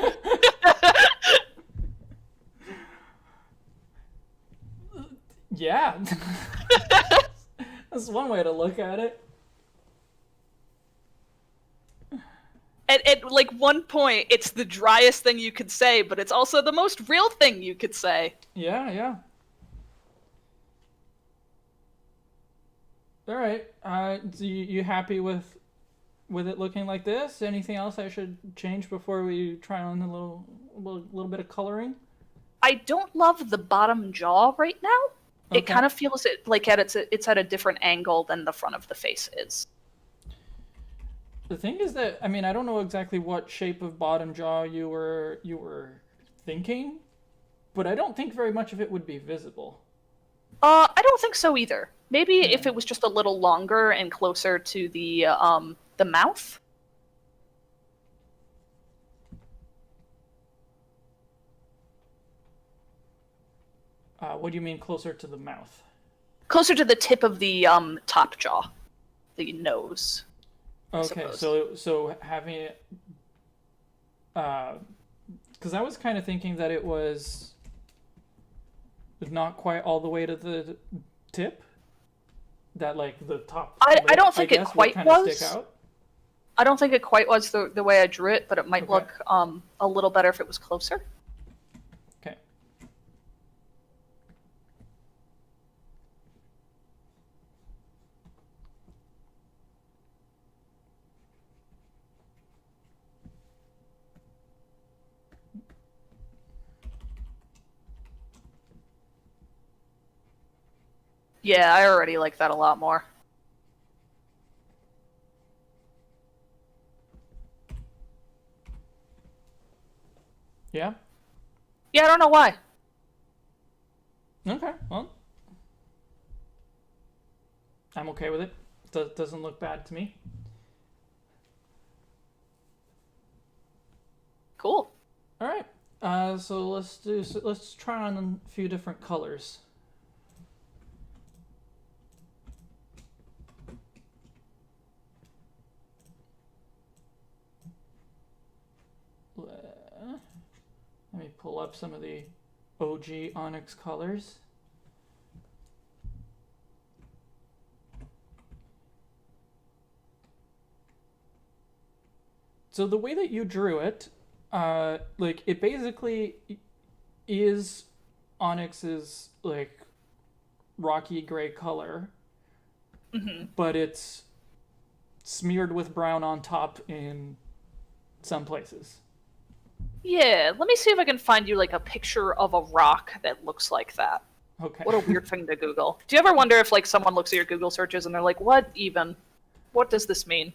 Yeah. That's one way to look at it. At like one point, it's the driest thing you could say, but it's also the most real thing you could say. Yeah, yeah. All right. So you happy with it looking like this? Anything else I should change before we try on a little bit of coloring? I don't love the bottom jaw right now. Okay. It kind of feels like it's at a different angle than the front of the face is. The thing is that, I mean, I don't know exactly what shape of bottom jaw you were thinking, but I don't think very much of it would be visible. I don't think so either. Maybe if it was just a little longer and closer to the mouth. What do you mean closer to the mouth? Closer to the tip of the top jaw, the nose. Okay, so having it, because I was kind of thinking that it was not quite all the way to the tip. That like the top. I don't think it quite was. Stick out. I don't think it quite was the way I drew it, but it might look a little better if it was closer. Okay. Yeah, I already like that a lot more. Yeah? Yeah, I don't know why. Okay, well. I'm okay with it. Doesn't look bad to me. Cool. Alright, so let's try on a few different colors. Let me pull up some of the OG Onyx colors. So the way that you drew it, like it basically is Onyx's like rocky gray color, but it's smeared with brown on top in some places. Yeah, let me see if I can find you like a picture of a rock that looks like that. Okay. What a weird thing to Google. Do you ever wonder if like someone looks at your Google searches and they're like, "What even? What does this mean?"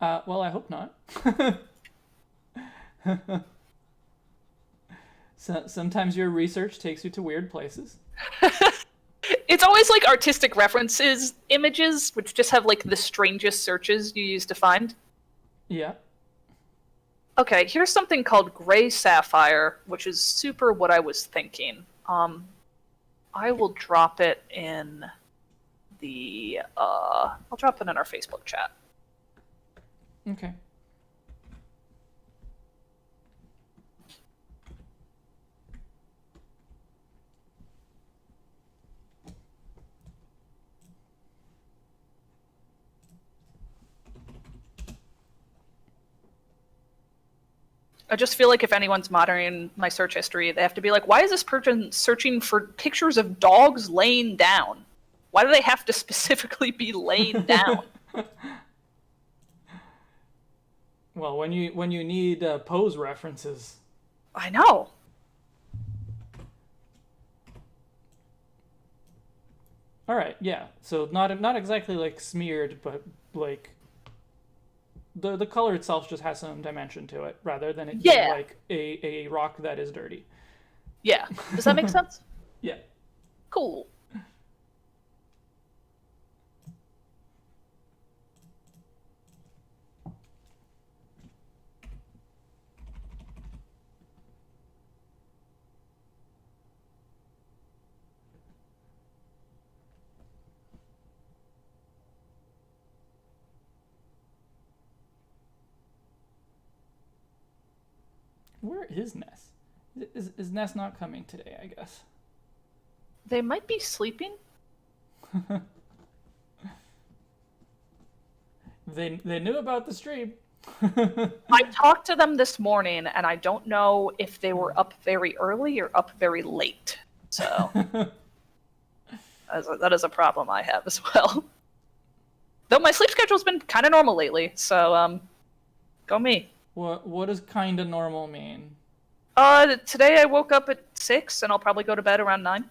Well, I hope not. So, sometimes your research takes you to weird places. It's always like artistic references images, which just have like the strangest searches you use to find. Yeah. Okay, here's something called Gray Sapphire, which is super what I was thinking. I will drop it in I'll drop it in our Facebook chat. Okay. I just feel like if anyone's monitoring my search history, they have to be like, why is this person searching for pictures of dogs laying down? Why do they have to specifically be laying down? Well, when you need pose references. I know. All right, yeah. So not exactly like smeared, but like the color itself just has some dimension to it, rather than it being like a rock that is dirty. Yeah. Does that make sense? Yeah. Cool. Where is Ness? Is Ness not coming today, I guess? They might be sleeping. They knew about the stream. I talked to them this morning, and I don't know if they were up very early or up very late. So that is a problem I have as well. Though my sleep schedule's been kind of normal lately, so go me. What does kind of normal mean? Today I woke up at 6, and I'll probably go to bed around 9.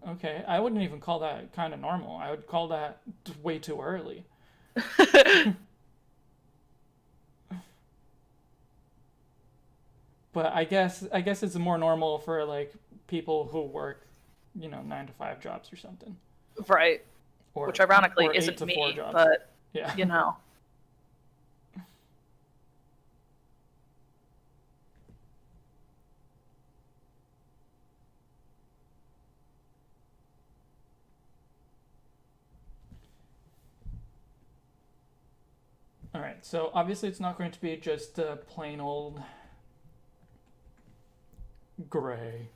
Okay, I wouldn't even call that kind of normal. I would call that way too early. But I guess it's more normal for like people who work, 9 to 5 jobs or something. Right. Which ironically or isn't 8 to me, 4 jobs. but yeah. All right, so obviously it's not going to be just a plain old gray.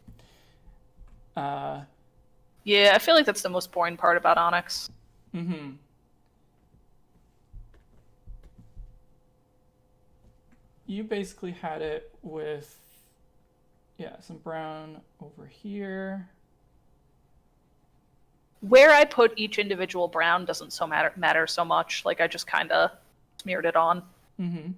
Yeah, I feel like that's the most boring part about Onyx. Mm-hmm. You basically had it with, some brown over here. Where I put each individual brown doesn't matter so much. Like, I just kind of smeared it on. Mm-hmm.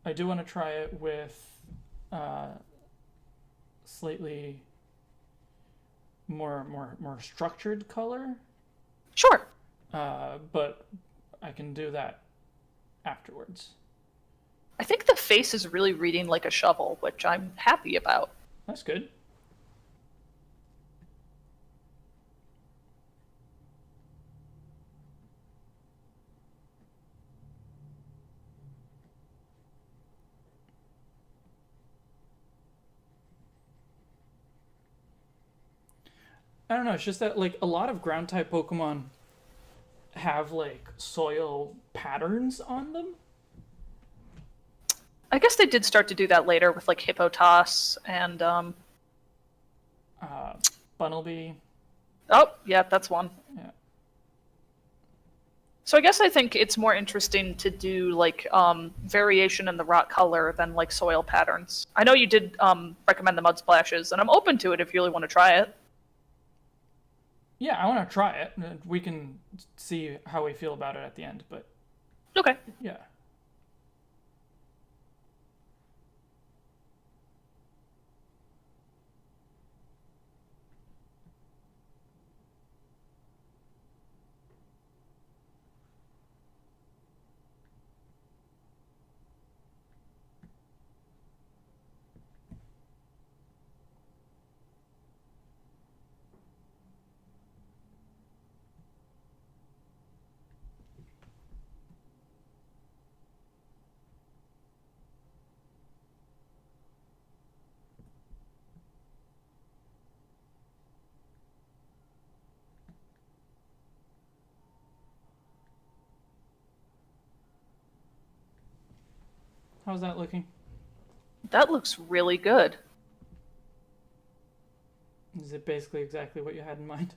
I do want to try it with slightly more structured color. Sure. But I can do that afterwards. I think the face is really reading like a shovel, which I'm happy about. That's good. I don't know, it's just that like a lot of ground type Pokemon have like soil patterns on them. I guess they did start to do that later with like Hippotas and Bunnelby. Oh, yeah, that's one. Yeah. So I guess I think it's more interesting to do like variation in the rock color than like soil patterns. I know you did recommend the mud splashes, and I'm open to it if you really want to try it. Yeah, I want to try it. We can see how we feel about it at the end, but Okay. yeah. How's that looking? That looks really good. Is it basically exactly what you had in mind?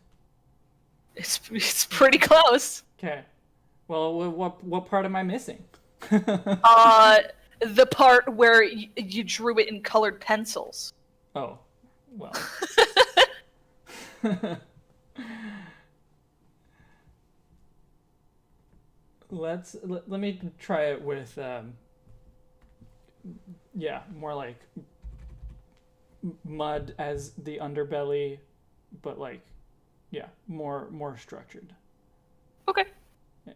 It's pretty close. Okay. Well, what part am I missing? The part where you drew it in colored pencils. Oh, well. Let me try it with more like mud as the underbelly, but like more structured. Okay. Yeah.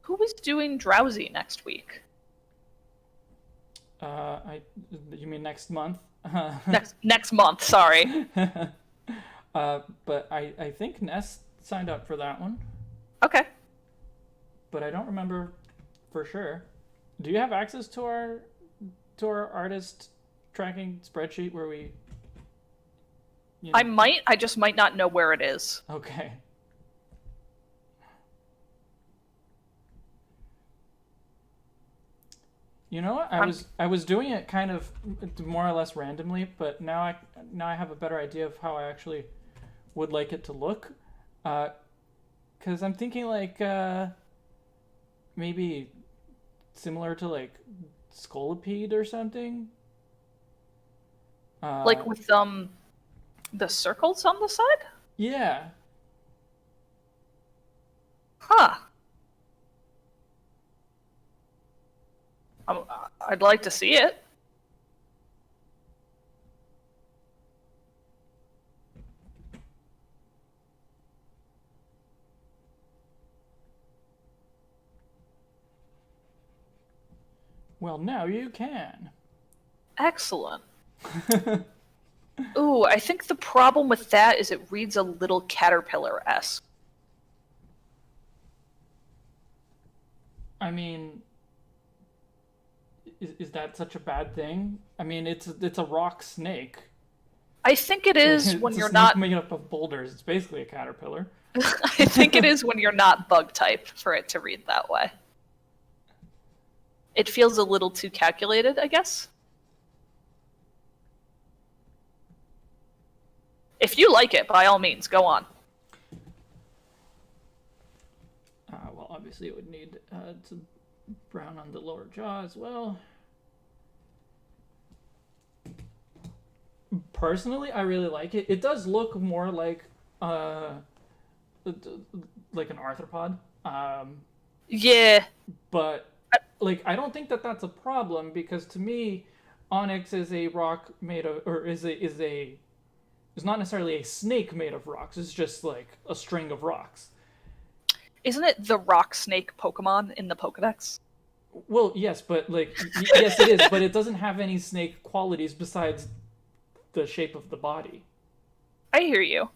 Who is doing Drowsy next week? You mean next month? Next month, sorry. But I think Ness signed up for that one. Okay. But I don't remember for sure. Do you have access to our artist tracking spreadsheet where we? I might. I just might not know where it is. Okay. You know what? I was doing it kind of more or less randomly, but now I have a better idea of how I actually would like it to look. 'Cause I'm thinking like maybe similar to like Scolipede or something. Like with the circles on the side? Yeah. Huh. I'd like to see it. Well, now you can. Excellent. Ooh, I think the problem with that is it reads a little caterpillar-esque. I mean, is that such a bad thing? I mean, it's a rock snake. I think it is when It's a you're snake not. made up of boulders. It's basically a caterpillar. I think it is when you're not bug type for it to read that way. It feels a little too calculated, I guess. If you like it, by all means, go on. Well, obviously it would need to brown on the lower jaw as well. Personally, I really like it. It does look more like an arthropod. Yeah. But like I don't think that that's a problem because to me, Onyx is a rock made of, or is not necessarily a snake made of rocks. It's just like a string of rocks. Isn't it the rock snake Pokemon in the Pokedex? Well, yes, but like yes, it is, but it doesn't have any snake qualities besides the shape of the body. I hear you.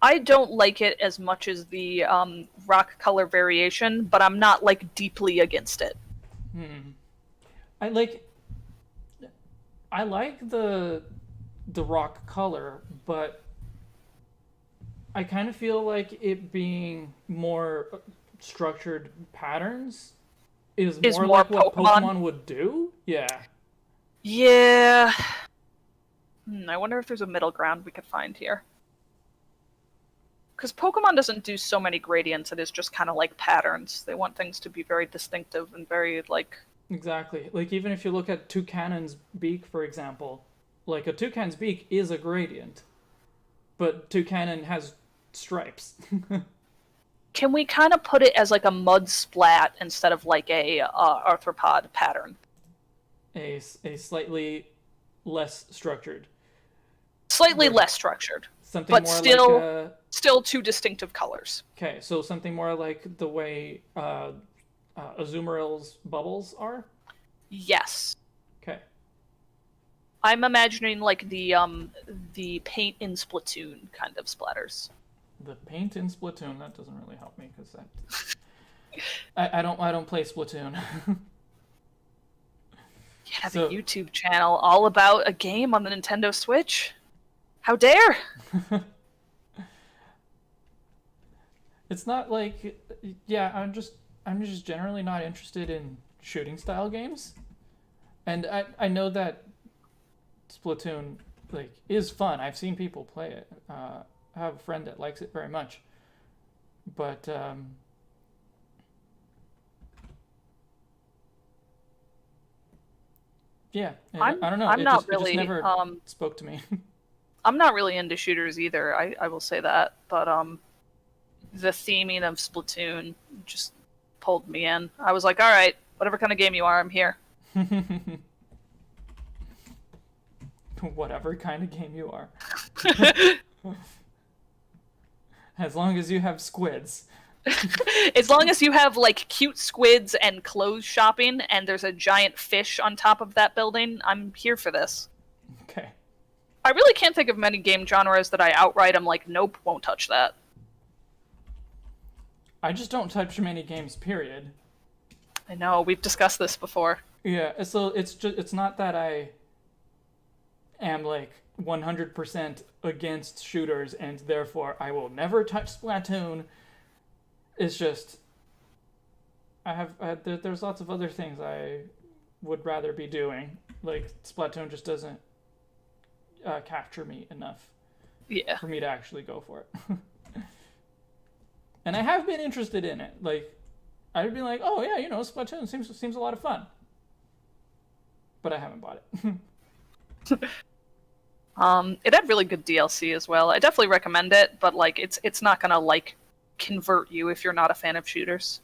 I don't like it as much as the rock color variation, but I'm not like deeply against it. I like the rock color, but I kind of feel like it being more structured patterns is more like what Pokemon would do. Yeah. Yeah. I wonder if there's a middle ground we could find here. Because Pokemon doesn't do so many gradients, it is just kind of like patterns. They want things to be very distinctive and very, like... Exactly. Like, even if you look at Toucanon's beak, for example, like, a toucan's beak is a gradient, but Toucanon has stripes. Can we kind of put it as, like, a mud splat instead of, like, a arthropod pattern? A slightly less structured. Slightly less structured. Something but more still, like still two distinctive colors. Okay, so something more like the way Azumaril's bubbles are? Yes. Okay. I'm imagining like the paint in Splatoon kind of splatters. The paint in Splatoon, that doesn't really help me because that I don't play Splatoon. Yeah, the So YouTube channel all about a game on the Nintendo Switch. How dare! it's not like, yeah, I'm just generally not interested in shooting style games. And I know that Splatoon like is fun. I've seen people play it. I have a friend that likes it very much. But yeah, I don't know. I'm It not just it just really never spoke to me. I'm not really into shooters either. I will say that, but the theming of Splatoon just pulled me in. I was like, all right, whatever kind of game you are, I'm here. Whatever kind of game you are, as long as you have squids. As long as you have like cute squids and clothes shopping, and there's a giant fish on top of that building, I'm here for this. Okay. I really can't think of many game genres that I outright am like, nope, won't touch that. I just don't touch many games, period. I know, we've discussed this before. Yeah, so it's not that I am like 100% against shooters and therefore I will never touch Splatoon. It's just there's lots of other things I would rather be doing. Like Splatoon just doesn't capture me enough Yeah. for me to actually go for it. And I have been interested in it. Like I'd be like, oh yeah, Splatoon seems a lot of fun. But I haven't bought it. It had really good DLC as well. I definitely recommend it, but like it's not gonna like convert you if you're not a fan of shooters.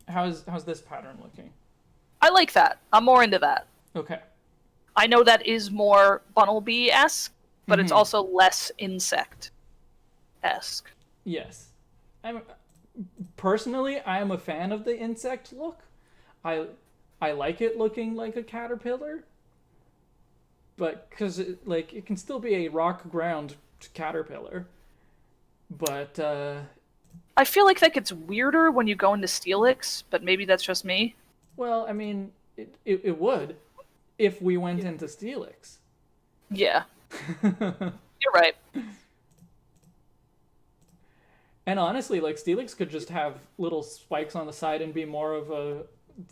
How's this pattern looking? I like that. I'm more into that. Okay. I know that is more Bunnelby-esque, but it's also less insect-esque. Yes. Personally, I am a fan of the insect look. I like it looking like a caterpillar. But cuz it can still be a rock ground caterpillar. But I feel like that gets weirder when you go into Steelix, but maybe that's just me. well, I mean, it would if we went into Steelix. Yeah. You're right. And honestly, like Steelix could just have little spikes on the side and be more of a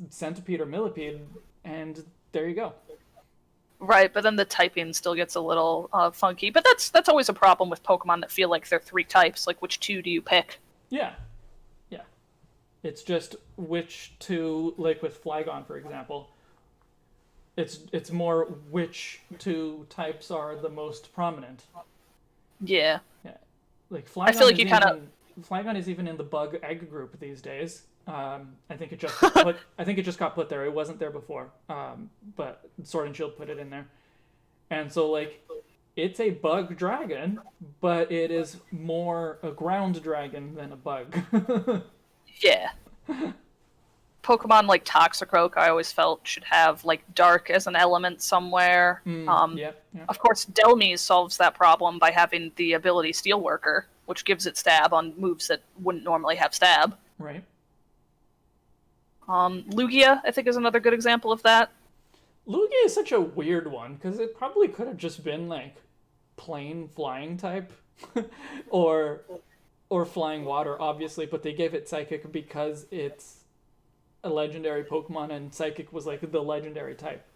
centipede or millipede, and there you go. Right, but then the typing still gets a little funky. But that's always a problem with Pokemon that feel like they're three types. Like, which two do you pick? Yeah, yeah. It's just which two, like with Flygon, for example. It's more which two types are the most prominent. Yeah. Yeah, like I feel like you kind of Flygon is even in the bug egg group these days. I think it just got put there. It wasn't there before, but Sword and Shield put it in there. And so like, it's a bug dragon, but it is more a ground dragon than a bug. yeah. Pokemon like Toxicroak, I always felt should have like dark as an element somewhere. Yeah. Of course, Delmise solves that problem by having the ability Steelworker, which gives it stab on moves that wouldn't normally have stab. Right. Lugia, I think, is another good example of that. Lugia is such a weird one because it probably could have just been like plain flying type, or flying water, obviously, but they gave it psychic because it's a legendary Pokemon and psychic was like the legendary type.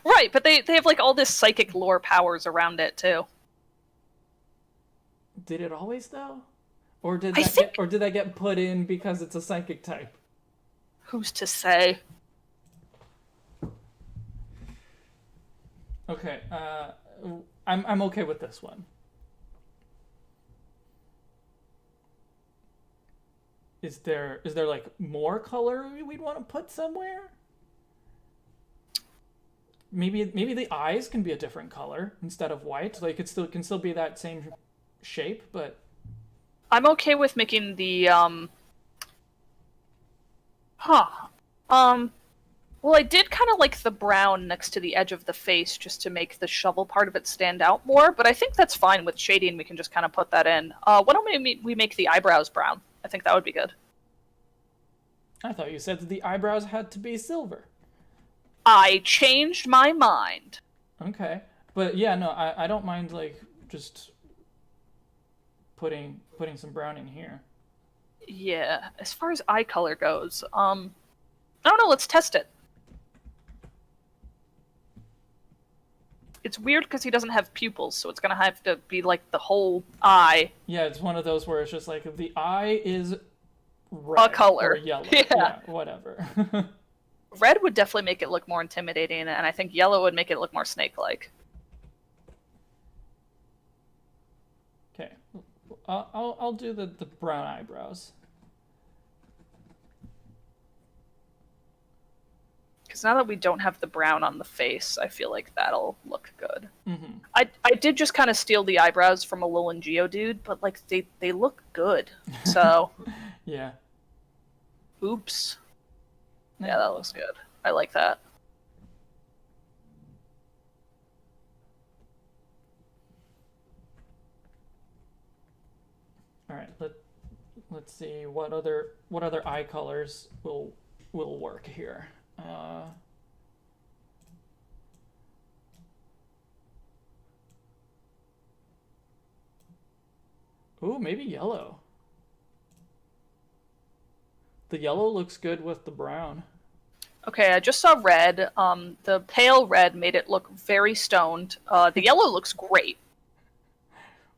Right, but they have like all this psychic lore powers around it too. Did it always though, or did that get put in because it's a psychic type? Who's to say? Okay, I'm okay with this one. Is there like more color we'd want to put somewhere? Maybe the eyes can be a different color instead of white. Like it can still be that same shape, but I'm okay with making the Well, I did kind of like the brown next to the edge of the face just to make the shovel part of it stand out more, but I think that's fine with shading. We can just kind of put that in. Why don't we make the eyebrows brown? I think that would be good. I thought you said that the eyebrows had to be silver. I changed my mind. Okay. But yeah, no, I don't mind like just putting some brown in here. Yeah, as far as eye color goes, I don't know, let's test it. It's weird because he doesn't have pupils, so it's gonna have to be like the whole eye. Yeah, it's one of those where it's just like if the eye is red A color. or yellow. Yeah. Yeah, whatever. Red would definitely make it look more intimidating, and I think yellow would make it look more snake-like. Okay. I'll do the brown eyebrows. Because now that we don't have the brown on the face, I feel like that'll look good. Mm-hmm. I did just kind of steal the eyebrows from a Alolan Geodude, but like they look good. So Yeah. oops. Yeah, that looks good. I like that. All right. Let's see what other eye colors will work here. Ooh, maybe yellow. The yellow looks good with the brown. Okay, I just saw red. The pale red made it look very stoned. The yellow looks great.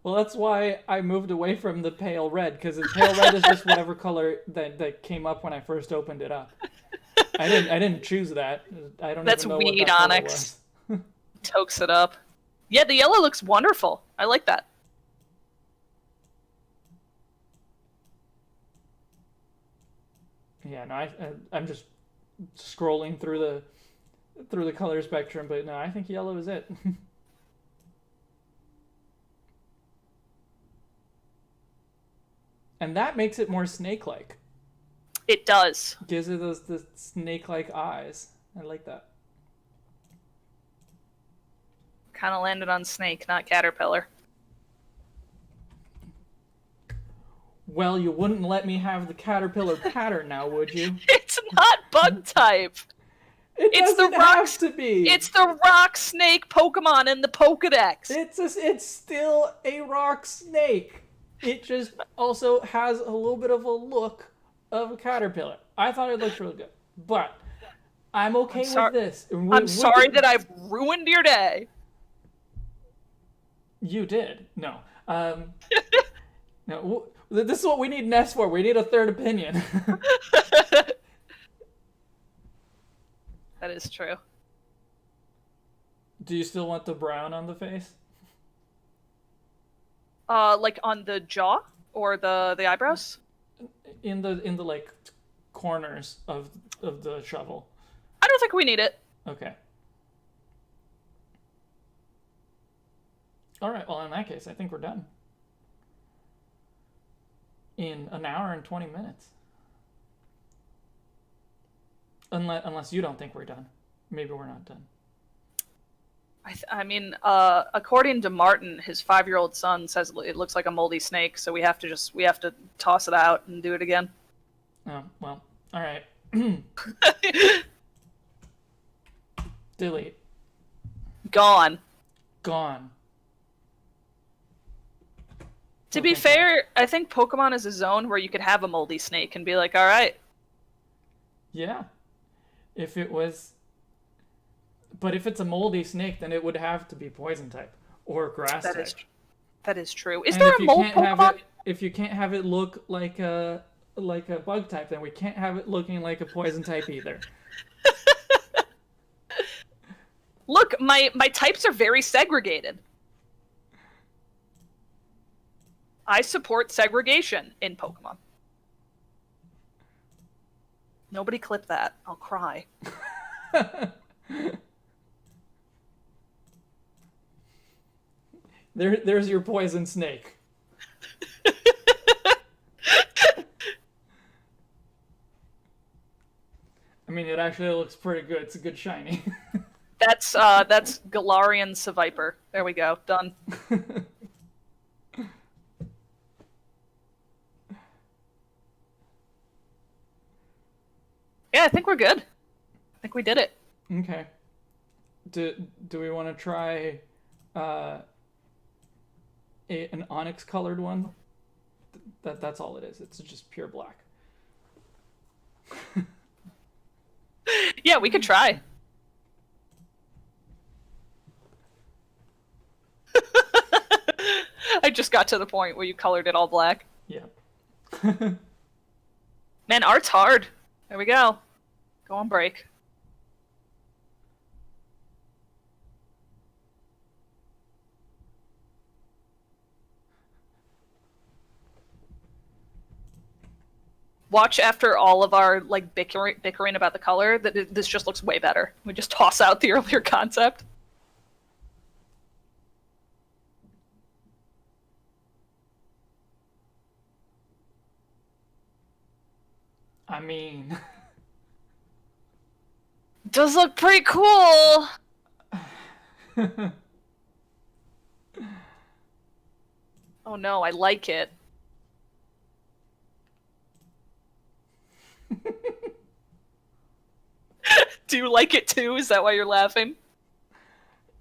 Well, that's why I moved away from the pale red, because the pale red is just whatever color that came up when I first opened it up. I didn't choose that. I don't That's even know weed, what that color Onyx. was. Tokes it up. Yeah, the yellow looks wonderful. I like that. Yeah, no, I'm just scrolling through the color spectrum, but no, I think yellow is it. And that makes it more snake-like. It does. Gives it the snake-like eyes. I like that. Kind of landed on snake, not caterpillar. Well, you wouldn't let me have the caterpillar pattern now, would you? It's not bug type. It's the doesn't rock- have to be. It's the rock snake Pokemon in the Pokedex. It's still a rock snake. It just also has a little bit of a look of a caterpillar. I thought it looked really good, but I'm okay with this. I'm sorry that I've ruined your day. You did. No. No. This is what we need Ness for. We need a third opinion. That is true. Do you still want the brown on the face? Like on the jaw or the eyebrows? In the like corners of the shovel. I don't think we need it. Okay. All right. Well, in that case, I think we're done. In an hour and 20 minutes. Unless you don't think we're done. Maybe we're not done. I mean, according to Martin, his 5-year-old son says it looks like a moldy snake, so we have to toss it out and do it again. Oh, well. All right. Delete. Gone. Gone. To be fair, I think Pokemon is a zone where you could have a moldy snake and be like, all right. Yeah. If it was... But if it's a moldy snake, then it would have to be poison type or grass type. That is true. Is And there if a you mold can't have Pokemon? if you can't have it look like a bug type, then we can't have it looking like a poison type either. Look, my types are very segregated. I support segregation in Pokemon. Nobody clip that. I'll cry. There's your poison snake. I mean, it actually looks pretty good. It's a good shiny. That's Galarian Seviper. There we go. Done. Yeah, I think we're good. I think we did it. Okay. Do we want to try an onyx colored one? That's all it is. It's just pure black. Yeah, we could try. I just got to the point where you colored it all black. Yeah. Man, art's hard. There we go. Go on break. Watch after all of our like bickering about the color that this just looks way better. We just toss out the earlier concept. I mean, does look pretty cool. Oh no, I like it. Do you like it too? Is that why you're laughing?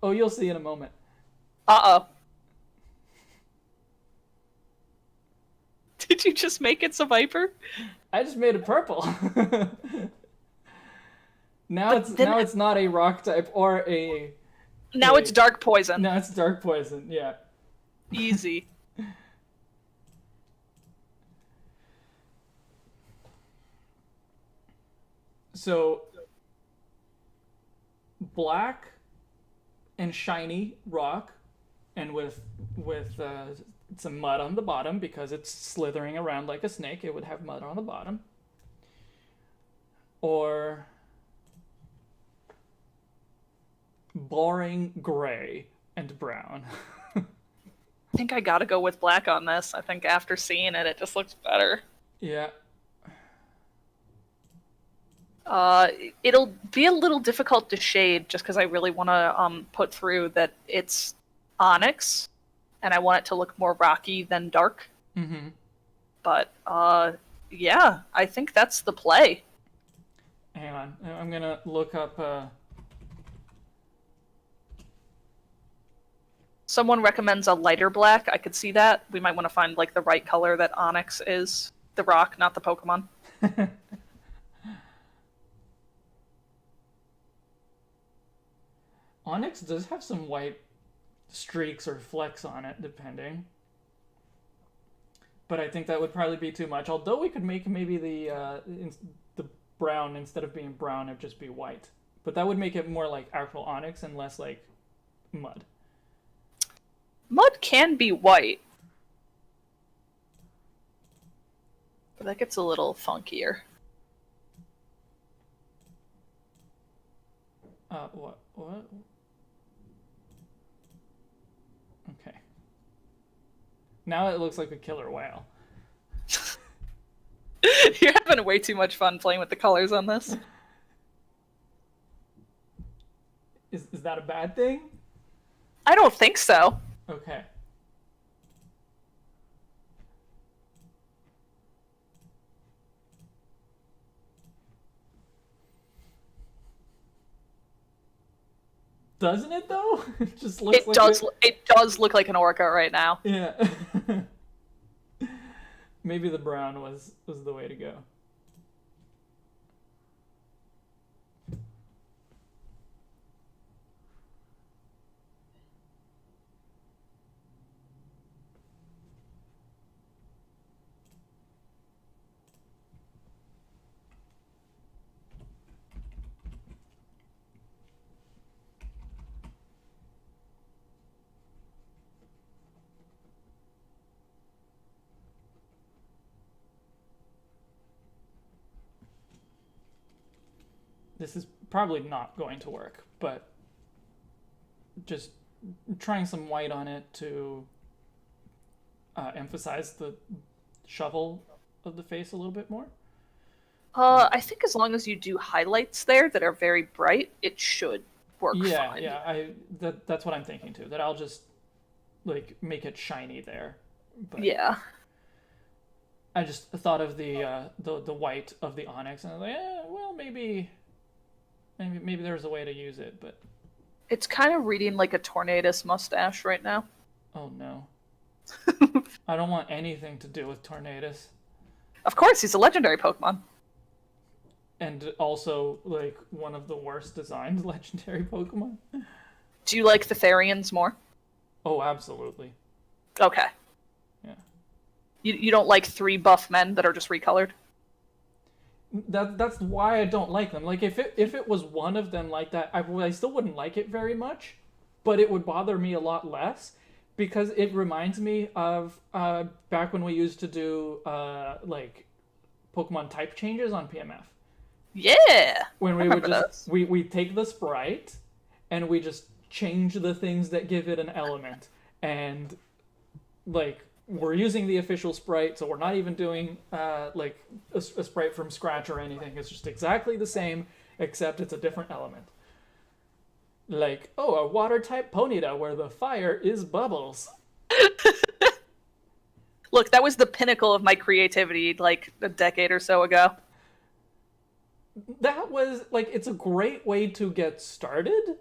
Oh, you'll see in a moment. Uh-oh. Did you just make it Seviper? I just made it purple. now it's not a rock type or a. Now it's dark poison. Now it's dark poison. Yeah. Easy. So black and shiny rock, and with some mud on the bottom because it's slithering around like a snake. It would have mud on the bottom. Or boring gray and brown. I think I gotta go with black on this. I think after seeing it, it just looks better. Yeah. It'll be a little difficult to shade just because I really want to put through that it's Onyx, and I want it to look more rocky than dark. Mm-hmm. But yeah, I think that's the play. Hang on, I'm gonna look up. Someone recommends a lighter black. I could see that. We might want to find like the right color that Onyx is. The rock, not the Pokemon. Onyx does have some white streaks or flecks on it, depending. But I think that would probably be too much. Although we could make maybe the brown, instead of being brown, it'd just be white. But that would make it more like actual Onyx and less like mud. Mud can be white. But that gets a little funkier. What? Okay. Now it looks like a killer whale. You're having way too much fun playing with the colors on this. Is that a bad thing? I don't think so. Okay. Doesn't it though? It just looks It does look like an orca right now. Yeah. Maybe the brown was the way to go. This is probably not going to work, but just trying some white on it to emphasize the shovel of the face a little bit more. I think as long as you do highlights there that are very bright, it should work Yeah, fine. yeah. That's what I'm thinking too. That I'll just like make it shiny there. But Yeah. I just thought of the white of the Onyx, and I was like, well, maybe there's a way to use it, but It's kind of reading like a Tornadus mustache right now. oh no, I don't want anything to do with Tornadus. Of course, he's a legendary Pokemon. And also, like, one of the worst designed legendary Pokemon. Do you like the Therians more? Oh, absolutely. Okay. Yeah. You don't like 3 buff men that are just recolored? That's why I don't like them. Like, if it was one of them like that, I still wouldn't like it very much, but it would bother me a lot less, because it reminds me of back when we used to do, like, Pokemon type changes on PMF. Yeah. When we I would remember just we take the sprite and we just change the things that give it an element, and like we're using the official sprite, so we're not even doing like a sprite from scratch or anything. It's just exactly the same, except it's a different element. Like, oh, a water type Ponyta where the fire is bubbles. Look, that was the pinnacle of my creativity like a decade or so ago. That was like, it's a great way to get started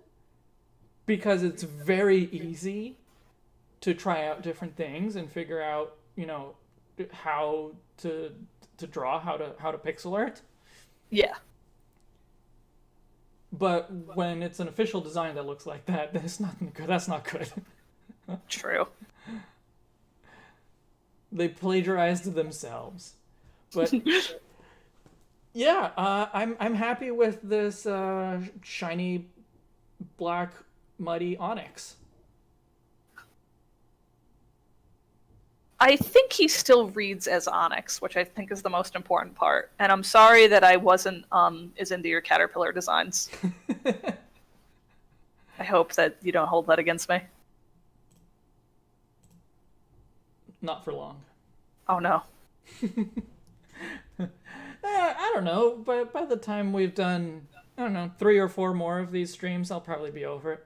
because it's very easy to try out different things and figure out, you know, how to draw, how to pixel art. Yeah. But when it's an official design that looks like that, that's not good. That's not good. True. They plagiarized themselves. But yeah, I'm happy with this shiny black muddy Onyx. I think he still reads as Onyx, which I think is the most important part. And I'm sorry that I wasn't as into your Caterpillar designs. I hope that you don't hold that against me. Not for long. Oh no. I don't know, but by the time we've done, I don't know, 3 or 4 more of these streams, I'll probably be over it.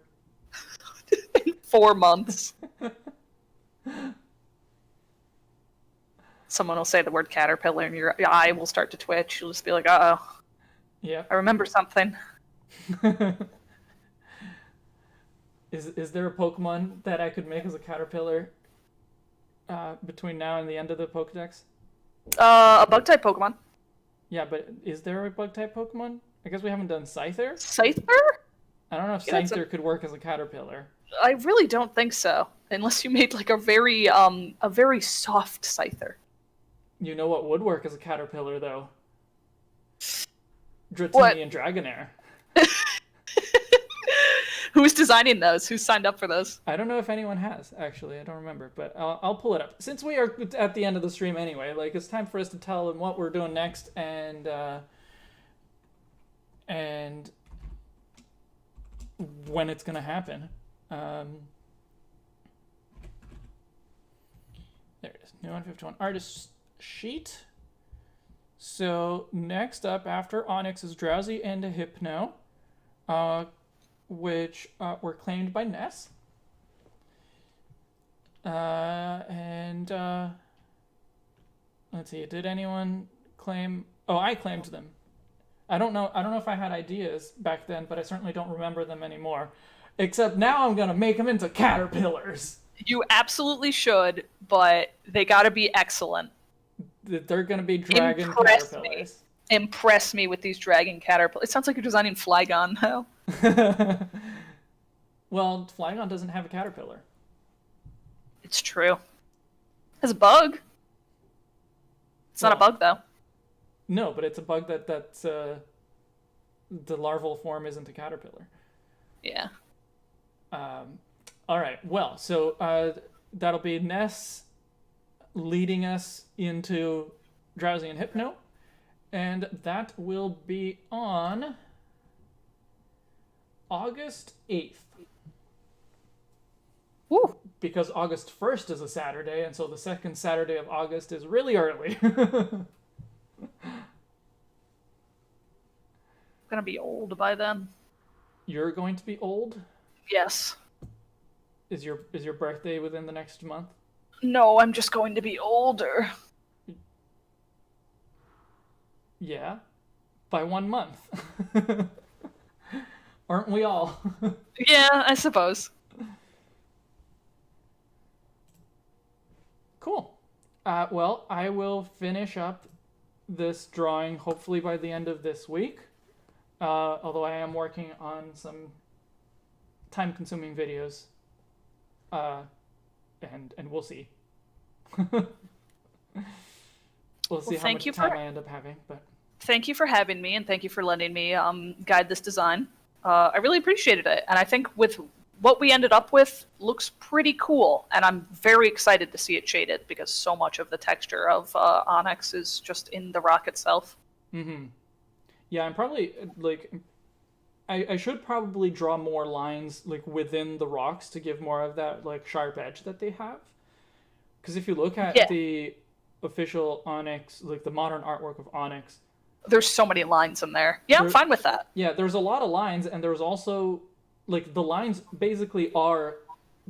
4 months. Someone will say the word caterpillar and your eye will start to twitch. You'll just be like, uh-oh. Yeah. I remember something. Is there a Pokemon that I could make as a caterpillar between now and the end of the Pokedex? A bug-type Pokemon. Yeah, but is there a bug-type Pokemon? I guess we haven't done Scyther? Scyther? I don't know if Yeah, Scyther could work as a caterpillar. I really don't think so. Unless you made like a very soft Scyther. You know what would work as a caterpillar, though? What? Dratini and Dragonair. Who's designing those? Who signed up for those? I don't know if anyone has, actually. I don't remember, but I'll pull it up. Since we are at the end of the stream anyway, like, it's time for us to tell them what we're doing next and when it's going to happen. There it is. New 151 artist sheet. So next up after Onyx is Drowsy and Hypno, which were claimed by Ness. Let's see, did anyone claim? Oh, I claimed them. I don't know if I had ideas back then, but I certainly don't remember them anymore. Except now I'm gonna make them into caterpillars. You absolutely should, but they gotta be excellent. They're gonna be dragon caterpillars. Impress me with these dragon caterpillars. It sounds like you're designing Flygon now. Well, Flygon doesn't have a caterpillar. It's true. It has a bug. It's not a bug, though. No, but it's a bug that's the larval form isn't a caterpillar. Yeah. All right. Well, so that'll be Ness leading us into Drowsy and Hypno, and that will be on August 8th. Woo. Because August 1st is a Saturday, and so the second Saturday of August is really early. gonna be old by then. You're going to be old? Yes. Is your birthday within the next month? No, I'm just going to be older. Yeah. By 1 month. Aren't we all? Yeah, I suppose. Cool. Well, I will finish up this drawing hopefully by the end of this week. Although I am working on some time-consuming videos. And we'll see. We'll see how much time I end up having, but thank you for having me, and thank you for letting me guide this design. I really appreciated it, and I think with what we ended up with looks pretty cool, and I'm very excited to see it shaded because so much of the texture of Onyx is just in the rock itself. Mm-hmm. Yeah, I'm probably like I should probably draw more lines like within the rocks to give more of that like sharp edge that they have. Because if you look at the official Onyx, like the modern artwork of Onyx, there's so many lines in there. Yeah, I'm fine with that. Yeah, there's a lot of lines, and there's also like the lines basically are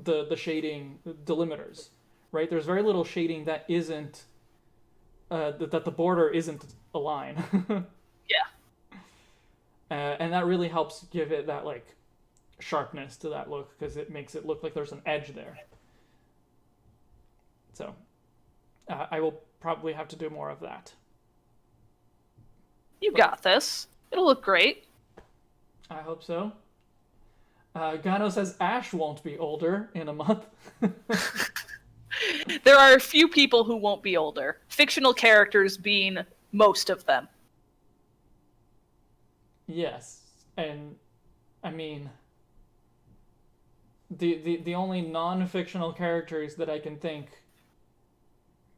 the shading delimiters, right? There's very little shading that isn't that the border isn't a line. Yeah. And that really helps give it that like sharpness to that look because it makes it look like there's an edge there. So I will probably have to do more of that. You got this. It'll look great. I hope so. Gano says Ash won't be older in a month. There are a few people who won't be older. Fictional characters being most of them. Yes. And I mean the only non-fictional characters that I can think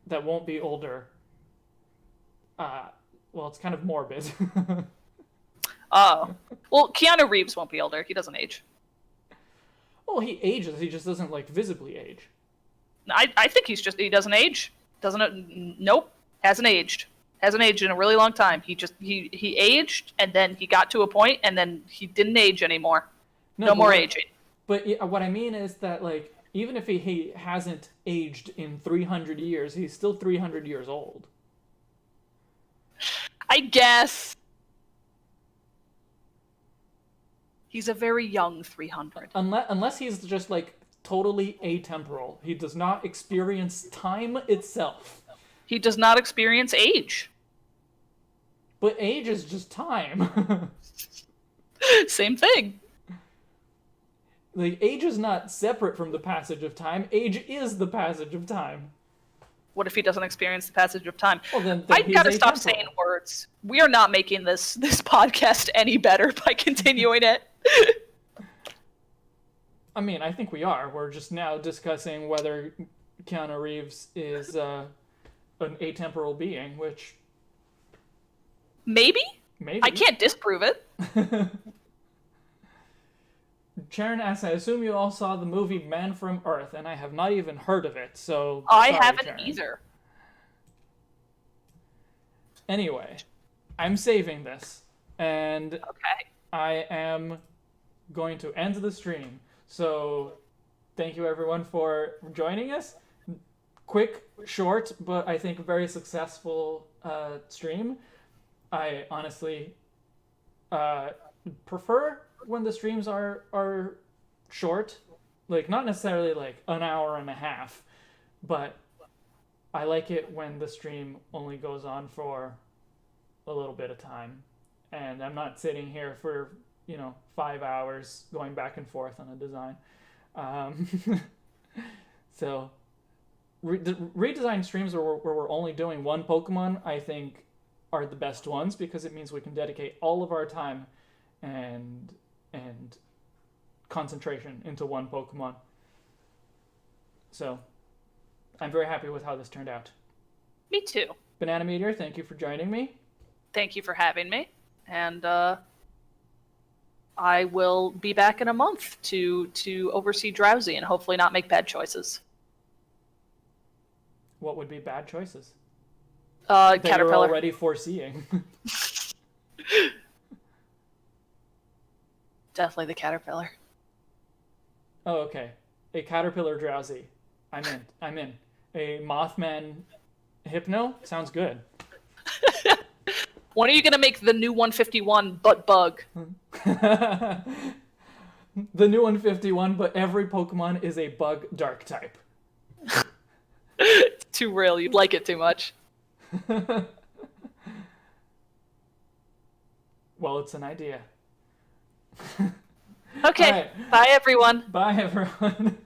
that won't be older well, it's kind of morbid. Oh. Well, Keanu Reeves won't be older. He doesn't age. Well, he ages. He just doesn't, like, visibly age. I think he doesn't age. Nope. Hasn't aged. Hasn't aged in a really long time. He aged, and then he got to a point, and then he didn't age anymore. No more aging. But what I mean is that, like, even if he hasn't aged in 300 years, he's still 300 years old. I guess. He's a very young 300. Unless he's just, like, totally atemporal. He does not experience time itself. He does not experience age. But age is just time. Same thing. Like, age is not separate from the passage of time. Age is the passage of time. What if he doesn't experience the passage of time? Well, then I've got to stop saying words. We are not making this podcast any better by continuing it. I mean, I think we are. We're just now discussing whether Keanu Reeves is an atemporal being, which... Maybe? Maybe. I can't disprove it. Sharon asks, I assume you all saw the movie Man from Earth, and I have not even heard of it, so... I sorry, haven't Sharon. either. Anyway, I'm saving this, and Okay. I am going to end the stream. So, thank you everyone for joining us. Quick, short, but I think very successful stream. I honestly prefer when the streams are short, like not necessarily like an hour and a half, but I like it when the stream only goes on for a little bit of time, and I'm not sitting here for 5 hours going back and forth on a design. So redesign streams where we're only doing one Pokemon, I think, are the best ones because it means we can dedicate all of our time and concentration into one Pokemon. So I'm very happy with how this turned out. Me too. Banana Meteor, thank you for joining me. Thank you for having me. And I will be back in a month to oversee Drowsy and hopefully not make bad choices. What would be bad choices? Caterpillar. You're already foreseeing. Definitely the caterpillar. Oh, okay. A caterpillar drowsy. I'm in. A Mothman hypno? Sounds good. When are you gonna make the new 151 but bug? The new 151, but every Pokemon is a bug dark type. Too real, you'd like it too much. Well, it's an idea. Okay, All right. bye everyone. Bye, everyone.